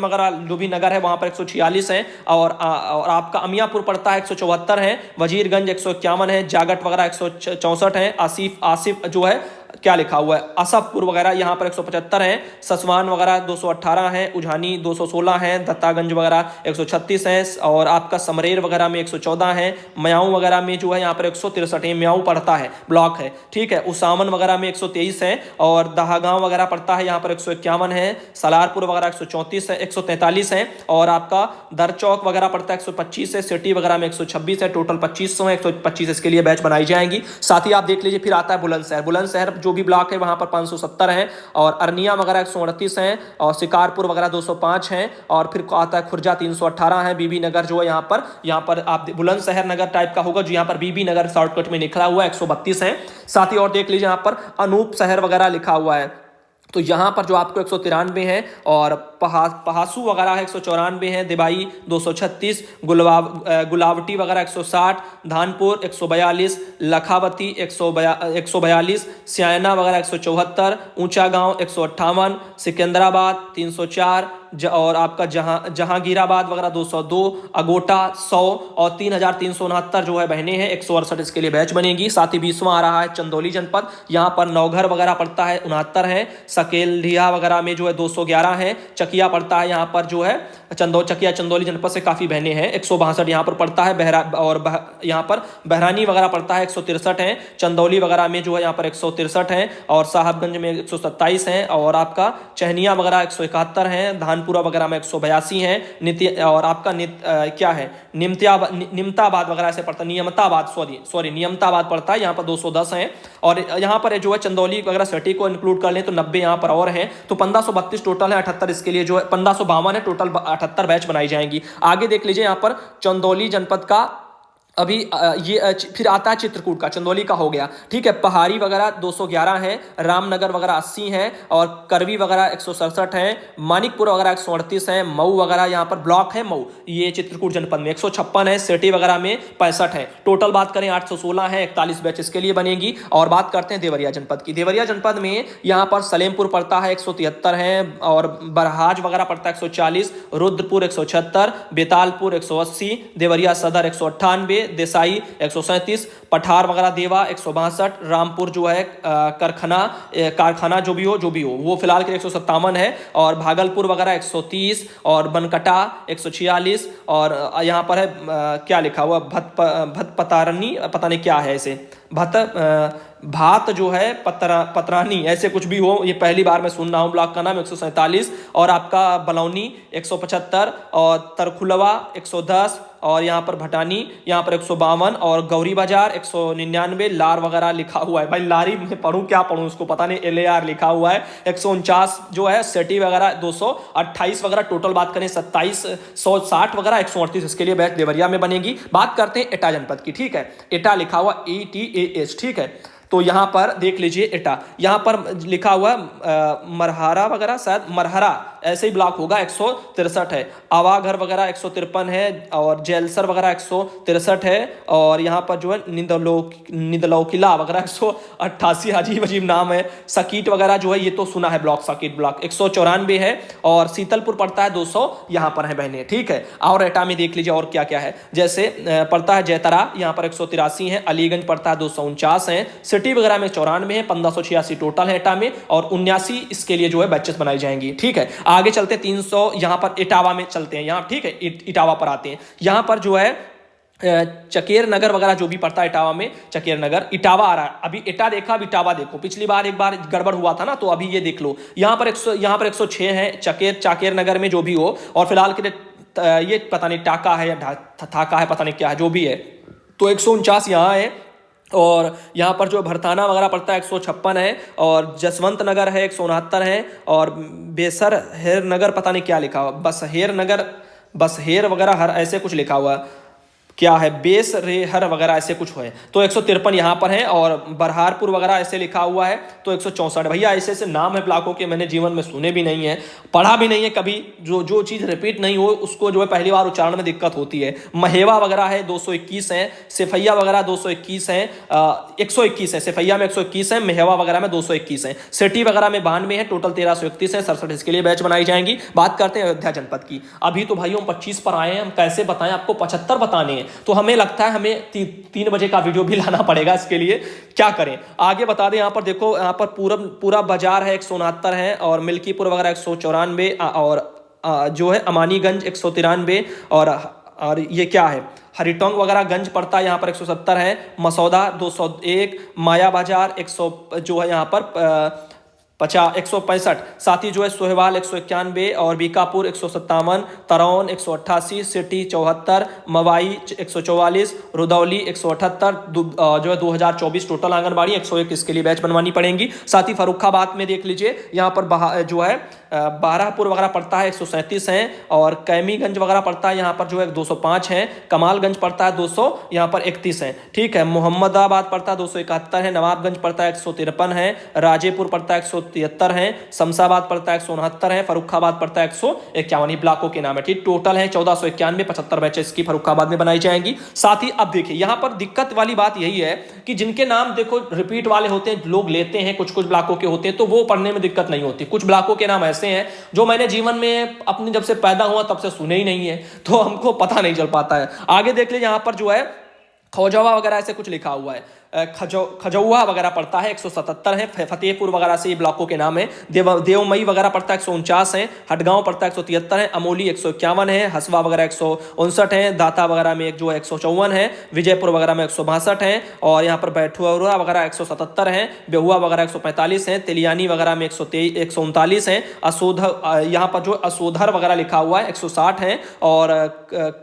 Speaker 2: वगैरह जो भी नगर है वहाँ पर 146 है, और आपका अमियापुर पड़ता है 174 है, वजीरगंज 151 है, जागट वगैरह 164 है, आसिफ जो है क्या लिखा हुआ है, असफपुर वगैरह यहाँ पर 175 है, ससवान वगैरह 218 है, उझानी 216 है, दत्तागंज वगैरह 136 है, और आपका समरेर वगैरह में 114 है, म्याऊं वगैरह में जो है यहाँ पर 163 है, म्याऊं पड़ता है ब्लॉक है, ठीक है। उसामन वगैरह में 123 है, और दहागांव वगैरह पड़ता है यहाँ पर 151 है, सलारपुर वगैरह 134 है, 143 है, और आपका दर चौक वगैरह पड़ता है 125 है, सिटी वगैरह में 126 है, टोटल 2500 है, 125 इसके लिए बैच बनाई जाएंगी। साथ ही आप देख लीजिए फिर आता है बुलंदशहर। बुलंदशहर जो भी ब्लॉक है वहां पर 570 है, और अरनिया वगैरह 138 है, और शिकारपुर वगैरह 205 है, और फिर आता है खुर्जा 318 है, बीबी नगर जो है यहाँ पर आप बुलंदशहर नगर टाइप का होगा जो यहाँ पर बीबी नगर शॉर्टकट में निकला हुआ है 132 है। साथ ही और देख लीजिए यहाँ पर अनूप शहर वगैरह लिखा हुआ है, तो यहाँ पर जो आपको 193 है, और पहासू वगैरह है 194 है, दिबाई 236, गुलावटी वगैरह 160, धानपुर 142, लखावती 142, स्याना वगैरह 174, ऊंचा गांव 158, सिकंदराबाद 304, और आपका जहांगीराबाद वगैरह 202, अगोटा 100, और 3369 जो है बहने हैं 168 इसके लिए बैच बनेगी। साथ ही 20वां आ रहा है चंदौली जनपद, यहाँ पर नौघर वगैरह पड़ता है 69 है, सकेलिया वगैरह में जो है 211 है, चकिया पड़ता है यहाँ पर जो है चकिया चंदौली जनपद से काफी बहने हैं 162 यहाँ पर पड़ता है, यहाँ पर बहरानी वगैरह पड़ता है 163 है, चंदौली वगैरह में जो है यहाँ पर 163 है, और साहबगंज में 127 है, और आपका चहनिया वगैरह 171 है, धानपुरा वगैरह में 182 है, और आपका क्या है निमताबाद वगैरह से पड़ता है, नियमताबाद पड़ता है यहाँ पर 210 है, और यहाँ पर जो है चंदौली वगैरह सिटी को इंक्लूड कर लें तो 90 यहाँ पर और हैं, तो 1532 टोटल है, 78 इसके लिए जो है 1552 है, टोटल 78 बैच बनाई जाएंगी। आगे देख लीजिए यहाँ पर चंदौली जनपद का अभी ये फिर आता है चित्रकूट का, चंदौली का हो गया, ठीक है। पहाड़ी वगैरह 211 है, रामनगर वगैरह 80 है, और करवी वगैरह 167 है, मानिकपुर वगैरह 138 है, मऊ वगैरह यहाँ पर ब्लॉक है मऊ, ये चित्रकूट जनपद में 156 है, सिटी वगैरह में 65 है, टोटल बात करें 816 है, 41 बैच इसके लिए बनेगी। और बात करते हैं देवरिया जनपद की। देवरिया जनपद में यहाँ पर सलेमपुर पड़ता है 173 है, और बरहाज वगैरह पड़ता है 140, रुद्रपुर 176, बेतालपुर 180, देवरिया सदर 198, देसाई 137, पठार वगैरह देवा 162, रामपुर जो है कारखाना जो भी हो वो फिलहाल के 157 है, और भागलपुर वगैरह 130, और बनकटा 146, और यहाँ पर है क्या लिखा हुआ भत पतारनी, पता नहीं क्या है इसे, भात जो है पतरानी ऐसे कुछ भी हो, ये पहली बार मैं सुन रहा हूँ। ब्लॉक का नाम 147, और आपका बलौनी 175, और तरखुलवा 110, और यहाँ पर भटानी यहाँ पर 152, और गौरी बाजार 199, लार वगैरह लिखा हुआ है, भाई लारी में पढ़ूँ क्या पढ़ूँ उसको पता नहीं, LAR लिखा हुआ है 149 जो है, सिटी वगैरह 228 वगैरह, टोटल बात करें 2760 वगैरह 138 इसके लिए बैच देवरिया में बनेगी। बात करते हैं एटा जनपद की, ठीक है, एटा लिखा हुआ ETAH, ठीक है। तो यहाँ पर देख लीजिए एटा, यहाँ पर लिखा हुआ मरहरा वगैरह, शायद मरहरा ऐसे ही ब्लॉक होगा 163 है, आवाघर वगैरह 153 है, और जेलसर वगैरह 163 है, और यहाँ पर जो है निदलौकिला वगैरह 188, अजीब अजीब नाम है, सकीट वगैरह जो है ये तो सुना है ब्लॉक, सकीट ब्लॉक 194 है, और शीतलपुर पड़ता है 200 यहाँ पर है बहने, ठीक है। और एटा में देख लीजिए और क्या क्या है, जैसे पड़ता है जैतरा यहाँ पर 183 है, अलीगंज पड़ता है 249 है, सिटी वगैरह में 94 है, 1586 टोटल है एटा में, और 79 इसके लिए जो है बैचेस बनाई जाएंगी, ठीक है। आगे चलते 300 यहाँ पर इटावा में चलते हैं यहाँ, ठीक है, इटावा पर आते हैं। यहाँ पर जो है चकेर नगर वगैरह जो भी पड़ता है इटावा में, चकेर नगर इटावा आ रहा है, अभी इटा देखा अब इटावा देखो, पिछली बार एक बार गड़बड़ हुआ था ना, तो अभी ये देख लो, यहाँ पर 106 है, चाकेर नगर में जो भी हो, और फिलहाल के ये पता नहीं टाका है या थाका है, पता नहीं क्या है, जो भी है, तो 149 यहाँ है, और यहाँ पर जो भरताना वगैरह पड़ता है 156 है, और जसवंत नगर है 169 है, और बेसर हेर नगर पता नहीं क्या लिखा हुआ, बसहेर वगैरह हर ऐसे कुछ लिखा हुआ क्या है, बेस रेहर वगैरह ऐसे कुछ है, तो 153 यहाँ पर है, और बरहारपुर वगैरह ऐसे लिखा हुआ है, तो 164। भैया ऐसे ऐसे नाम है ब्लॉकों के, मैंने जीवन में सुने भी नहीं है, पढ़ा भी नहीं है कभी, जो चीज़ रिपीट नहीं हो उसको जो है पहली बार उच्चारण में दिक्कत होती है। महेवा वगैरह है 221 है, सिफैया वगैरह 221 है, 121 है, सिफैया में 121 है, महेवा वगैरह में 221 है, सिटी वगैरह में 92 है, टोटल 1331 है, 67 इसके लिए बैच बनाई जाएंगी। बात करते हैं अयोध्या जनपद की। अभी तो भाइयों 25 पर आए हैं, हम कैसे बताएं आपको, 75 बताने हैं, तो हमें लगता है हमें 3 बजे का वीडियो भी लाना पड़ेगा। इसके लिए क्या करें, आगे बता दें। यहाँ पर देखो, यहाँ पर पूरा बाजार है 169 है, और मिल्कीपुर वगैरह 194, और जो है अमानीगंज 193, और ये क्या है, हरिटोंग वगैरह गंज पड़ता है यहाँ पर 170 है, मसौदा 201, माया बाजार 100 जो है यहाँ पर 165, साथ ही जो है सोहेवाल 191, और बीकापुर 157, तरौन 188, सिटी 74, मवाई 144, रुदौली 178, जो है 2024 टोटल आंगनबाड़ी 101 इसके लिए बैच बनवानी पड़ेंगी। साथ ही फर्रुखाबाद में देख लीजिए, यहाँ पर जो है बाराहपुर वगैरह पड़ता है 137 है, और कैमीगंज वगैरह पड़ता है यहाँ पर जो है 205 है, कमालगंज पड़ता है 200 यहाँ पर 31 है, ठीक है। मोहम्मदाबाद पड़ता है 271 है, नवाबगंज पड़ता है 153 है, राजेपुर पड़ता है 173 है, शमशाबाद पड़ता है 169 है, फर्रुखाबाद पड़ता है 151। ब्लॉकों के नाम है, ठीक। टोटल है 1491, 75 बैचेस की फर्रुखाबाद में बनाई जाएंगी। साथ ही अब देखिए, यहाँ पर दिक्कत वाली बात यही है कि जिनके नाम देखो रिपीट वाले होते हैं, लोग लेते हैं, कुछ ब्लॉकों के होते हैं, तो वो पढ़ने में दिक्कत नहीं होती। कुछ ब्लॉकों के नाम ऐसे हैं जो मैंने जीवन में अपने जब से पैदा हुआ तब से सुने ही नहीं है, तो हमको पता नहीं चल पाता है। आगे देख लीजिए, यहाँ पर जो है खौजवा वगैरह ऐसे कुछ लिखा हुआ है, खजौआ वगैरह पड़ता है 177 है, फतेहपुर वगैरह से ये ब्लॉकों के नाम है। देवमई वगैरह पड़ता है 149 है, हटगांव पड़ता है 173 है, अमोली 151 है, हसवा वगैरह 159 है, दाता वगैरह में एक जो है 154 है, विजयपुर वगैरह में 162 है, और यहाँ पर बैठुआ वगैरह 177 है, बेहुआ वगैरह 145 है, तेलियानी वगैरह में 139 है, यहाँ पर जो असोधर वगैरह लिखा हुआ है 160 है, और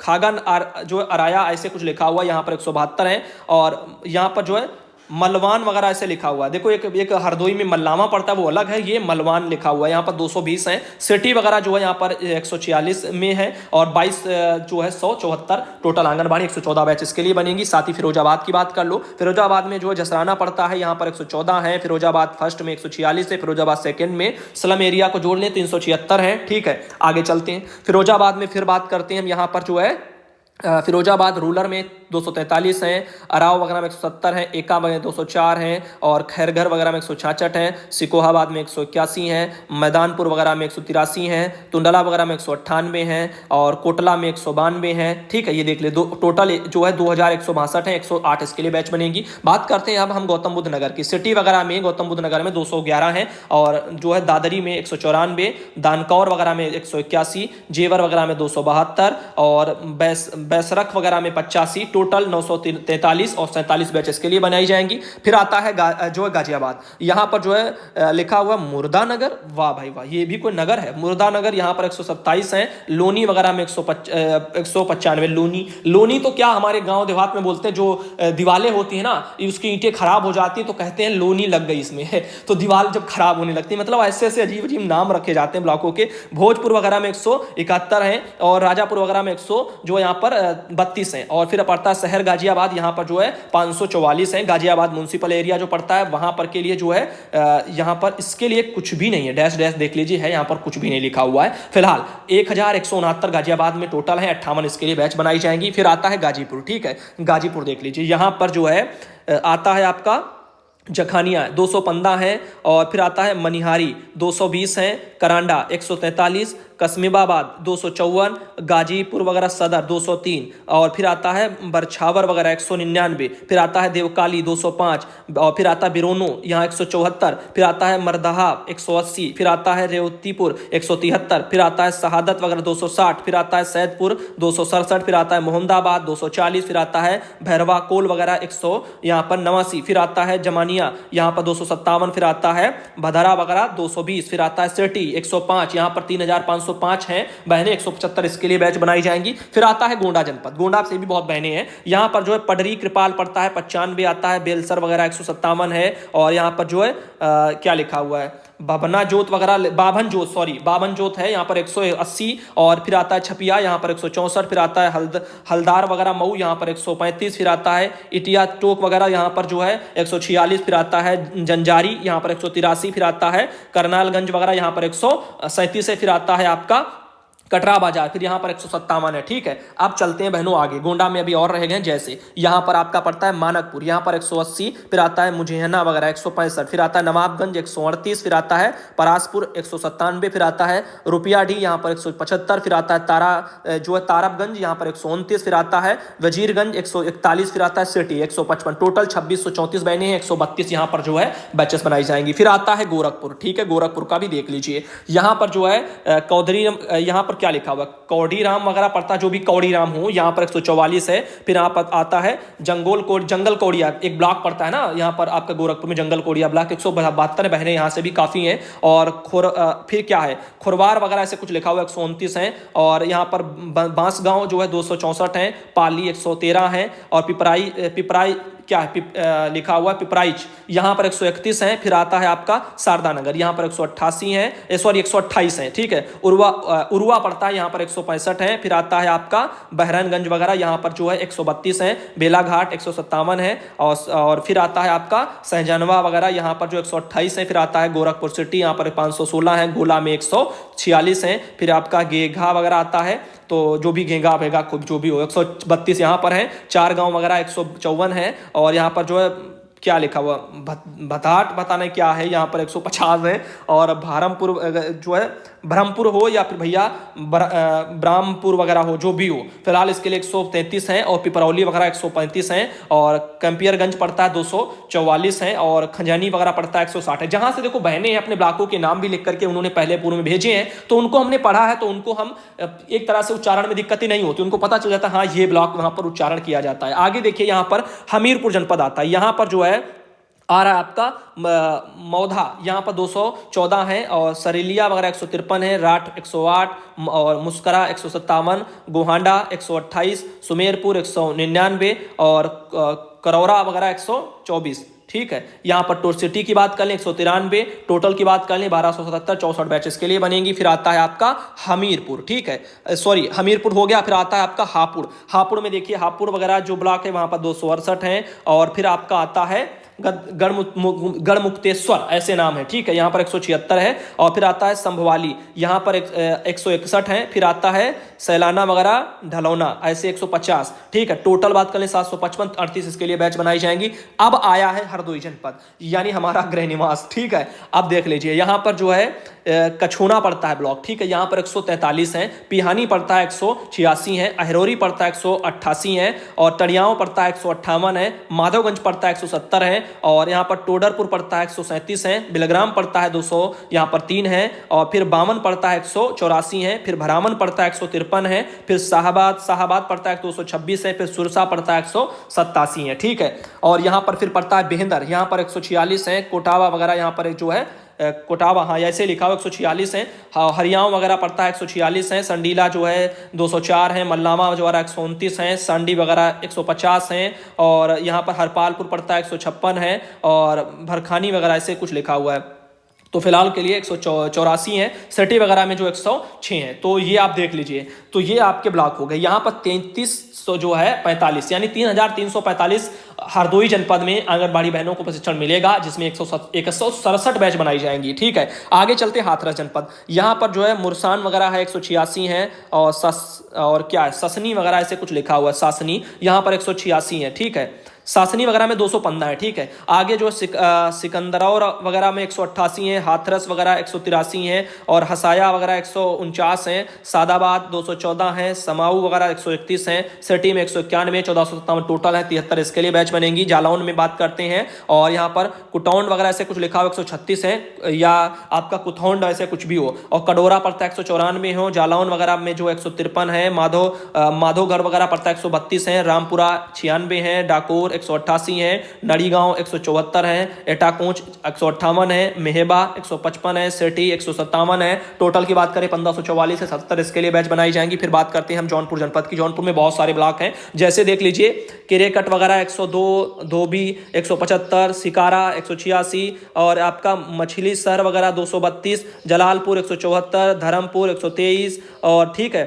Speaker 2: खागन जो अराया ऐसे कुछ लिखा हुआ है यहाँ पर 172 है, और यहाँ पर जो है मलवान वगैरह ऐसे लिखा हुआ है। देखो, एक हरदोई में मल्लामा पड़ता है, वो अलग है, ये मलवान लिखा हुआ है। यहाँ पर 220 है, सिटी वगैरह जो है यहाँ पर 146 में है, और 22 जो है 174 टोटल आंगनबाड़ी 114 बैच इसके लिए बनेंगी। साथ ही फिरोजाबाद की बात कर लो, फिरोजाबाद में जो है जसराना पड़ता है यहाँ पर 114 है, फिरोजाबाद फर्स्ट में 146 है, फिरोजाबाद सेकेंड में स्लम एरिया को जोड़ लें 376 है, ठीक है। आगे चलते हैं, फिरोजाबाद में फिर बात करते हैं हम। यहाँ पर जो है फिरोजाबाद रूरल में 243 हैं, अराव वगैरह में 170 है, एका में 204 हैं, और खैरघर वगैरह में 166 है, सिकोहाबाद में 181 है, मैदानपुर वगैरह में 183 है, टुंडला वगैरह में 198 है, और कोटला में 192 है, ठीक है। ये देख ले, टोटल जो है 2162 है, 108 इसके लिए बैच बनेगी। बात करते हैं अब हम गौतम बुद्ध नगर की। सिटी वगैरह में गौतम बुद्ध नगर में 211 है, और जो है दादरी में 194, दानकौर वगैरह में 181, जेवर वगैरह में 272, और बैसरख वगैरह में 85, टोटल 943 और 47 बैचेस के लिए बनाई जाएंगी। फिर आता है जो है गाजियाबाद, यहाँ पर जो है लिखा हुआ मुर्दा नगर, वाह भाई वाह, ये भी कोई नगर है, मुर्दा नगर। यहाँ पर 127 है, लोनी वगैरह में 195। लोनी तो क्या हमारे गांव देहात में बोलते हैं, जो दीवारें होती है ना, उसकी ईंटें खराब हो जाती है तो कहते हैं लोनी लग गई इसमें तो दीवार जब खराब होने लगती है, मतलब ऐसे ऐसे अजीब अजीब नाम रखे जाते हैं ब्लॉकों के। भोजपुर वगैरह में 171 है, और राजापुर वगैरह में 100 जो यहाँ पर 32 है, और फिर पड़ता है शहर गाजियाबाद, यहाँ पर जो है 544 है। गाजियाबाद म्युनिसिपल एरिया जो पड़ता है वहां पर के लिए जो है यहाँ पर इसके लिए कुछ भी नहीं है, डैश डैश देख लीजिए है, यहाँ पर कुछ भी नहीं लिखा हुआ है। फिलहाल 1169 गाजियाबाद में टोटल है, 58 इसके लिए बैच बनाई जाएंगी। फिर आता है गाजीपुर, ठीक है। गाजीपुर देख लीजिए, यहाँ पर जो है आता है आपका जखानिया 215 है, और फिर आता है मनिहारी 220 है, करांडा 143, कस्मीबाबाद 254, गाजीपुर वगैरह सदर 203, और फिर आता है बरछावर वगैरह 199, फिर आता है देवकाली 205, और फिर आता है बिरोनो यहाँ 174, फिर आता है मरदहा 180, फिर आता है रेवतीपुर 173, फिर आता है शहादत वगैरह 260, फिर आता है सैदपुर 267, फिर आता है मोहम्मदाबाद 240, फिर आता है भैरवा कोल वगैरह 100 यहाँ पर 89, फिर आता है जमानिया यहाँ पर 257, फिर आता है भदरा वगैरह 220, फिर आता है सिटी 105, यहाँ पर 3505 हैं बहनें, 175 इसके लिए बैच बनाई जाएंगी। फिर आता है गोंडा जनपद, गोंडा से भी बहुत बहनें हैं, यहाँ पर जो है पडरी कृपाल पड़ता है 95, आता है बेलसर वगैरह 157 है, और यहाँ पर जो है क्या लिखा हुआ है बाबना जोत वगैरह, बाबन जोत है यहाँ पर 180, और फिर आता है छपिया यहाँ पर 164, फिर आता है हलदार वगैरह मऊ यहाँ पर 135, फिर आता है इटिया टोक वगैरह यहाँ पर जो है 146, फिर आता है जंजारी यहाँ पर 183, फिर आता है करनालगंज वगैरह यहाँ पर 137 है, फिर आता है आपका कटरा बाजार, फिर यहाँ पर 157 है। ठीक है, अब चलते हैं बहनों आगे। गोंडा में अभी और रह गए, जैसे यहाँ पर आपका पड़ता है मानकपुर, यहाँ पर 180, फिर आता है मुझेहना वगैरह 165, फिर आता है नवाबगंज 138, फिर आता है परासपुर 197, फिर आता है रुपयाडीह यहाँ पर 175, फिर आता है तारबगंज यहाँ पर 129, फिर आता है वजीरगंज 141, फिर आता है सिटी 155। टोटल 2634 बहने हैं, 132 यहाँ पर जो है बैचेस बनाई जाएंगी। फिर आता है गोरखपुर। ठीक है, गोरखपुर का भी देख लीजिए। यहाँ पर जो है कौधरी, यहाँ पर क्या लिखा हुआ, कौड़ीराम वगैरह पड़ता है, जो भी कौड़ीराम हो, यहाँ पर 144 है। फिर यहाँ पर आता है जंगल कौड़िया, एक ब्लॉक पड़ता है ना यहाँ पर आपका गोरखपुर में, जंगल कौड़िया ब्लॉक 172 बहने यहाँ से भी काफी हैं। और फिर क्या है, खुरवार वगैरह ऐसे कुछ लिखा हुआ 129 है। और यहाँ पर बांसगांव जो है 264 है, पाली 113 है, और पिपराई क्या है, लिखा हुआ है पिपराइच, यहाँ पर 131 है। फिर आता है आपका शारदा नगर, यहाँ पर 188 है, सॉरी 128 है। ठीक है, उरुआ पड़ता है, यहाँ पर 165 है। फिर आता है आपका बहरानगंज वगैरह, यहाँ पर जो है 132 है। बेलाघाट 157 है। और फिर आता है आपका सहजनवा वगैरह, यहाँ पर जो 128 है। फिर आता है गोरखपुर सिटी, यहाँ पर 516 है। गोला में 146 है। फिर आपका गेघा वगैरह आता है, तो जो भी घेगा भेगा जो भी हो, 132 यहाँ पर है। चार गांव वगैरह 154 है। और यहाँ पर जो है क्या लिखा हुआ, भताट बताने क्या है, यहाँ पर 150 है। और भारमपुर जो है, ब्रह्मपुर हो या फिर भैया ब्राह्मपुर वगैरह हो, जो भी हो, फिलहाल इसके लिए 133 है। और पिपरौली वगैरह 135 है। और कंपियरगंज पड़ता है 244 है। और खंजानी वगैरह पड़ता है 160 है। जहां से देखो बहने हैं अपने ब्लॉकों के नाम भी लिख करके उन्होंने पहले पूर्व में भेजे हैं, तो उनको हमने पढ़ा है, तो उनको हम एक तरह से उच्चारण में दिक्कत ही नहीं होती, उनको पता चल जाता है हाँ ये ब्लॉक वहां पर उच्चारण किया जाता है। आगे देखिए, यहाँ पर हमीरपुर जनपद आता है, यहाँ पर जो है आ रहा है आपका मौधा, यहाँ पर 214 है। और सरेलिया वगैरह 153 है। राठ 108, और मुस्करा 157, गोहांडा 128, सुमेरपुर 199, और करौरा वगैरह 124। ठीक है, यहाँ पर टोट सिटी की बात कर लें 193, टोटल की बात कर लें 1277, 64 बैचेस के लिए बनेंगी। फिर आता है आपका हमीरपुर। ठीक है, सॉरी हमीरपुर हो गया। फिर आता है आपका हापुड़ में देखिए, हापुड़ वगैरह जो ब्लॉक है वहाँ पर 268 है। और फिर आपका आता है गढ़मुक्तेश्वर, ऐसे नाम है। ठीक है, यहाँ पर 176 है। और फिर आता है संभवाली, यहाँ पर 161 है। फिर आता है सैलाना वगैरह ढलौना, ऐसे 150। ठीक है, टोटल बात करें 755, 38 इसके लिए बैच बनाई जाएंगी। अब आया है हरदोई जनपद, यानी हमारा गृह निवास। ठीक है, अब देख लीजिए, यहाँ पर जो है कछोना पड़ता है ब्लॉक। ठीक है, यहाँ पर 143 है। पिहानी पड़ता है 186 है। अहरोरी पड़ता है 188 है। और टड़ियाओं पड़ता है 158 है। माधवगंज पड़ता है 170 है। और यहाँ पर टोडरपुर पड़ता है 137 है। बिलग्राम पड़ता है 200, यहाँ पर 3 है। और फिर बामन पड़ता है 184 है। फिर भरामन पड़ता है 153 है। फिर शाहबाद पड़ता है 226 है। फिर सुरसा पड़ता है 187 है। ठीक है, और यहाँ पर फिर पड़ता है बेहंदर, यहाँ पर 146 है। कोटावा वगैरह यहाँ पर जो है कोटावा, हाँ ऐसे लिखा हुआ 146 है। हरियाणा वगैरह पड़ता है 146 है। संडीला जो है 204 है। मल्लामा जो है 129 है। सांडी वगैरह 150 है। और यहाँ पर हरपालपुर पड़ता है 156 है। और भरखानी वगैरह ऐसे कुछ लिखा हुआ है। तो फिलहाल के लिए 184 है। सिटी वगैरह में जो 106 है। तो ये आप देख लीजिए, तो ये आपके ब्लॉक हो गए। यहाँ पर 3300 जो है 45, यानी 3345 हरदोई जनपद में आंगनबाड़ी बहनों को प्रशिक्षण मिलेगा, जिसमें 167 बैच बनाई जाएंगी। ठीक है, आगे चलते हाथरस जनपद। यहाँ पर जो है मुरसान वगैरह है 186 है। और क्या है, ससनी वगैरह ऐसे कुछ लिखा हुआ है, सासनी, यहाँ पर 186 है। ठीक है, सासनी वगैरह में 215 है। ठीक है, आगे जो सिकंदरौर वगैरह में 188 है। हाथरस वगैरह 183 है। और हसाया वगैरह 149 है। सादाबाद 214 है। समाऊ वगैरह 131 है। सिटी में 191, 1457 टोटल है। 73 इसके लिए बैच बनेंगी। जालौन में बात करते हैं, और यहाँ पर कुटौंड वगैरह ऐसे कुछ लिखा हुआ 136 है, या आपका कुथौंड ऐसे कुछ भी हो। और कडोरा पड़ता है 194 हो। जालौन वगैरह में जो 153 है। माधोगढ़ वगैरह पड़ता है 132 है। रामपुरा 96 है। डाकोर 188 है। नड़ीगांव 174 है। एटाकोंच 158 है। मेहबा 155 है। सिटी 157 है। टोटल की बात करें 1544 से 70 इसके लिए बैच बनाई जाएंगी। फिर बात करते हैं हम जौनपुर जनपद की। जौनपुर में बहुत सारे ब्लॉक हैं, जैसे देख लीजिए, किरेकट वगैरह 102, धोबी 175, सिकारा 186, और आपका मछली सर वगैरह 232, जलालपुर 174, धर्मपुर 123, और ठीक है,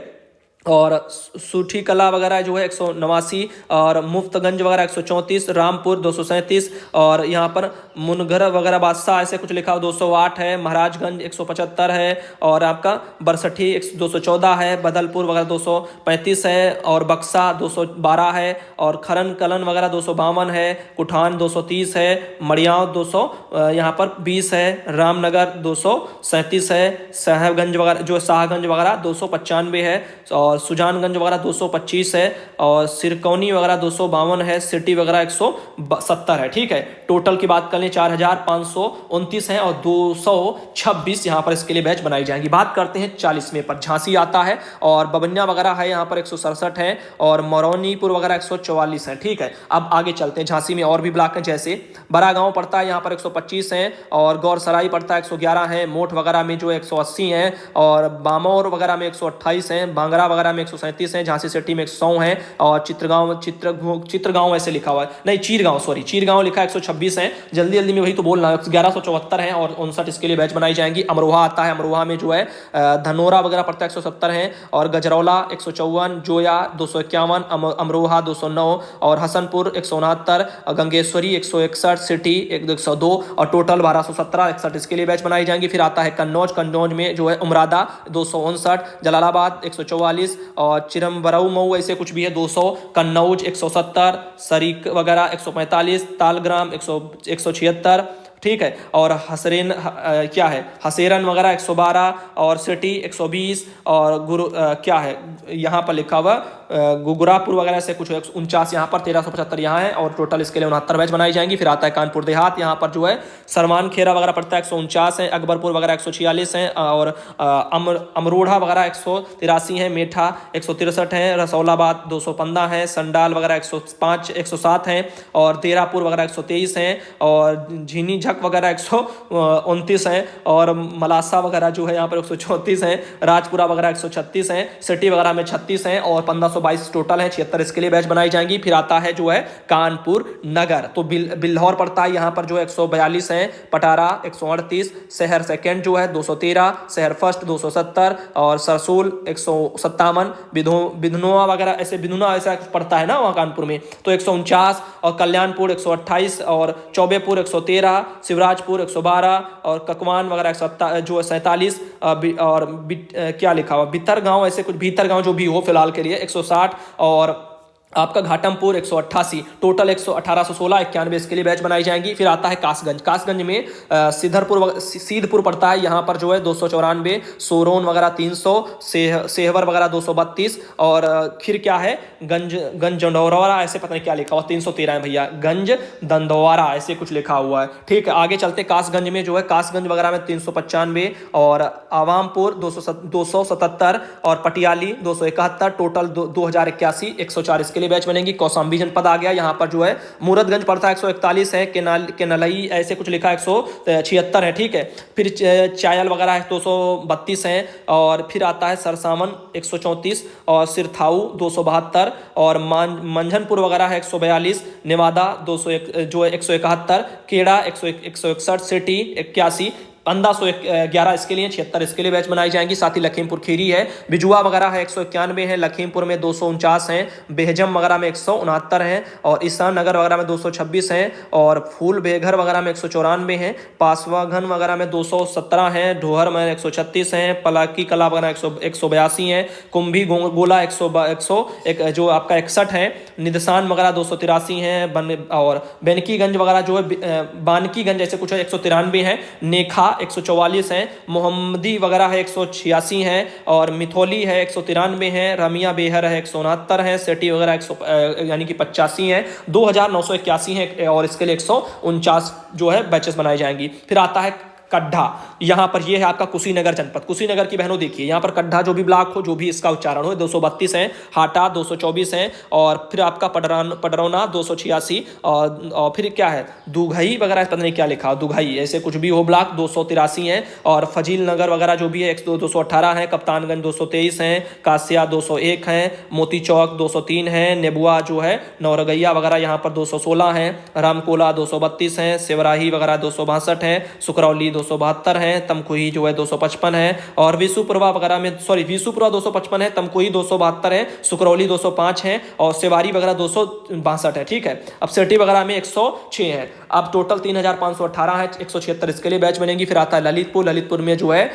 Speaker 2: और सूठी कला वगैरह जो है 189, और मुफ्तगंज वगैरह 134, रामपुर 237, और यहाँ पर मुनगर वगैरह बादशाह ऐसे कुछ लिखा हो 208 है, महाराजगंज 175 है, और आपका बरसठी 214 है, बदलपुर वगैरह 235 है, और बक्सा 212 है, और खरन कलन वगैरह 252 है, कुठान 230 है, मड़ियाव 200 यहाँ पर 20 है, रामनगर 237 है, साहेबगंज वगैरह जो शाहगंज वगैरह 295 है, और सुजानगंज वगैरह 225 है, और सिरकौनी वगैरह 252 है, सिटी वगैरह 170 है। ठीक है, टोटल की बात कर लें 4529 है, और 226 यहाँ पर इसके लिए बैच बनाई जाएंगी। बात करते हैं 40वें पर, झांसी आता है, और बबन्या वगैरह है यहाँ पर 167 है, और मरौनीपुर वगैरह 144 है। ठीक है, अब आगे चलते हैं। झांसी में और भी ब्लॉक हैं, जैसे बड़ा गांव पड़ता है यहाँ पर 125 है, और गौरसराय पड़ता है 111 है, मोठ वगैरह में जो 180 है, और बामौर वगैरह में 128 है, बांगरा वगैरह में 137 है, झांसी सिटी में 100 है, और चित्रगांव ऐसे लिखा हुआ है, नहीं चीरगांव लिखा है 126 है, जल्दी में वही तो बोल रहा है, 1174 है, और 59 इसके लिए बैच बनाई जाएंगी। अमरोहा आता है, अमरोहा में जो है धनोरा वगैरह पड़ता है 170 है, और गजरौला 154, जोया 251, अमरोहा 209, और हसनपुर 169, गंगेश्वरी 161, सिटी 102, और टोटल 1217 61 इसके लिए बैच बनाई जाएंगी। फिर आता है कन्नौज में जो है उमरादा 259, जलालाबाद 144, और चिरम्बरऊ मऊ ऐसे कुछ भी है 200, कन्नौज 170, सरीक वगैरह 145, तालग्राम 176। ठीक है, और हसरेन क्या है हसेरन वगैरह 112, और सिटी 120, और क्या है यहाँ पर लिखा हुआ गुगरापुर वगैरह से कुछ 49 यहाँ पर, 1375 यहाँ है, और टोटल इसके लिए 69 बैच बनाई जाएंगी। फिर आता है कानपुर देहात, यहाँ पर जो है सरमान खेरा वगैरह पड़ता है 149 है, अकबरपुर वगैरह 146 है, और अमरोढ़ा वगैरह 183 है, मेठा 163 है, रसौलाबाद 215 है, संडाल वगैरह 107 है, और देरापुर वगैरह 123 है, और झीनी झक वगैरह 129 है, और मलासा वगैरह जो है यहाँ पर 134 है, राजपुरा वगैरह 136 है, सिटी वगैरह में 36 है, और 1522 टोटल है, 76 इसके लिए बैच बनाई जाएंगी। फिर आता है जो है कानपुर नगर, तो बिल्हौर पड़ता है यहाँ पर जो 142 है, पटारा 138, शहर सेकंड जो है 213, शहर फर्स्ट 270, और सरसूल 157, बिधनोआ वगैरह ऐसे बिधुना ऐसा पड़ता है ना वहाँ कानपुर में, तो 149, और कल्याणपुर 128, और चौबेपुर 113, शिवराजपुर 112, और ककवान वगैरह 47, और क्या लिखा हुआ भीतरगांव ऐसे कुछ, भीतरगांव जो भी हो फिलहाल के लिए 160, और आपका घाटमपुर 188, टोटल 1816 91 इसके लिए बैच बनाई जाएंगी। फिर आता है कासगंज में सीधपुर पड़ता है यहाँ पर जो है 294, सोरोन वगैरह 300, सेहवर वगैरह 232, और फिर क्या है गंज दंदौरा ऐसे पता नहीं क्या लिखा हुआ 313 है भैया, गंज दंदौरा ऐसे कुछ लिखा हुआ है। ठीक है, आगे चलते कासगंज में जो है कासगंज वगैरह में 395, और आवामपुर 277, और पटियाली 271, टोटल 2081 104 इसके लिए बैच बनेंगी। कौशाम्बी जनपद आ गया, यहाँ पर जो है मूरतगंज पड़ता है 141 है, केनलई ऐसे कुछ लिखा 176 है। ठीक है, फिर चायल वगैरह है 232 है, और फिर आता है सरसावन 134, और सिरथाऊ 272, और मंझनपुर वगैरह है 142, नेवादा 171, केड़ा 161, सिटी 81, 1511 इसके लिए, 76 इसके लिए बैच बनाई जाएंगी। साथ ही लखीमपुर खीरी है, बिजुआ वगैरह है 191 है, लखीमपुर में 249 है, बेहजम वगैरह में 169 है, और ईशान नगर वगैरह में 226 है, और फूल बेघर वगैरह में 194 है, पासवाघन वगैरह में 217 है, ढोहर में 136 है, पलाकी कला वगैरह 182 है, कुंभी गोला 100 जो आपका 61 है, निदसान वगैरह 283 है, और बेनकीगंज वगैरह जो है बानकीगंज ऐसे कुछ 193 है, नेखा 144 है, मोहम्मदी वगैरह है 186 है, और मिथौली है 193 है, रमिया बेहर है 169 है, सेटी वगैरह यानी कि 85 है, 2981 है, और इसके लिए 149 जो है बैचेस बनाई जाएंगी। फिर आता है कड्ढा, यहाँ पर ये है आपका कुशीनगर जनपद। कुशीनगर की बहनों देखिए, यहाँ पर कड्ढा जो भी ब्लॉक हो, जो भी इसका उच्चारण हो, 232 है, हाटा 224 है, और फिर आपका पडरौना 286, और फिर क्या है दुघई वगैरह पता नहीं क्या लिखा, दुघई ऐसे कुछ भी हो ब्लॉक 283 है, और फजील नगर वगैरह जो भी है 218 है, कप्तानगंज 223 है, कासिया 201 है, मोती चौक 203 है, नेबुआ जो है नौरगैया वगैरह यहाँ पर 216 है, रामकोला 232 है, सेवराही वगैरह 262 है, सुकरौली 272 है, तमकुही जो है 255 है, और विशुपुरवा वगैरह में विशुपुरवा 255 है, तमकुही 272 है, सुकरौली 205 है, और सेवारी वगैरह 262 है। ठीक है, अब सेठी वगैरह में 106 है। अब टोटल 3518 है, 176 इसके लिए बैच बनेगी। फिर आता है ललितपुर में जो है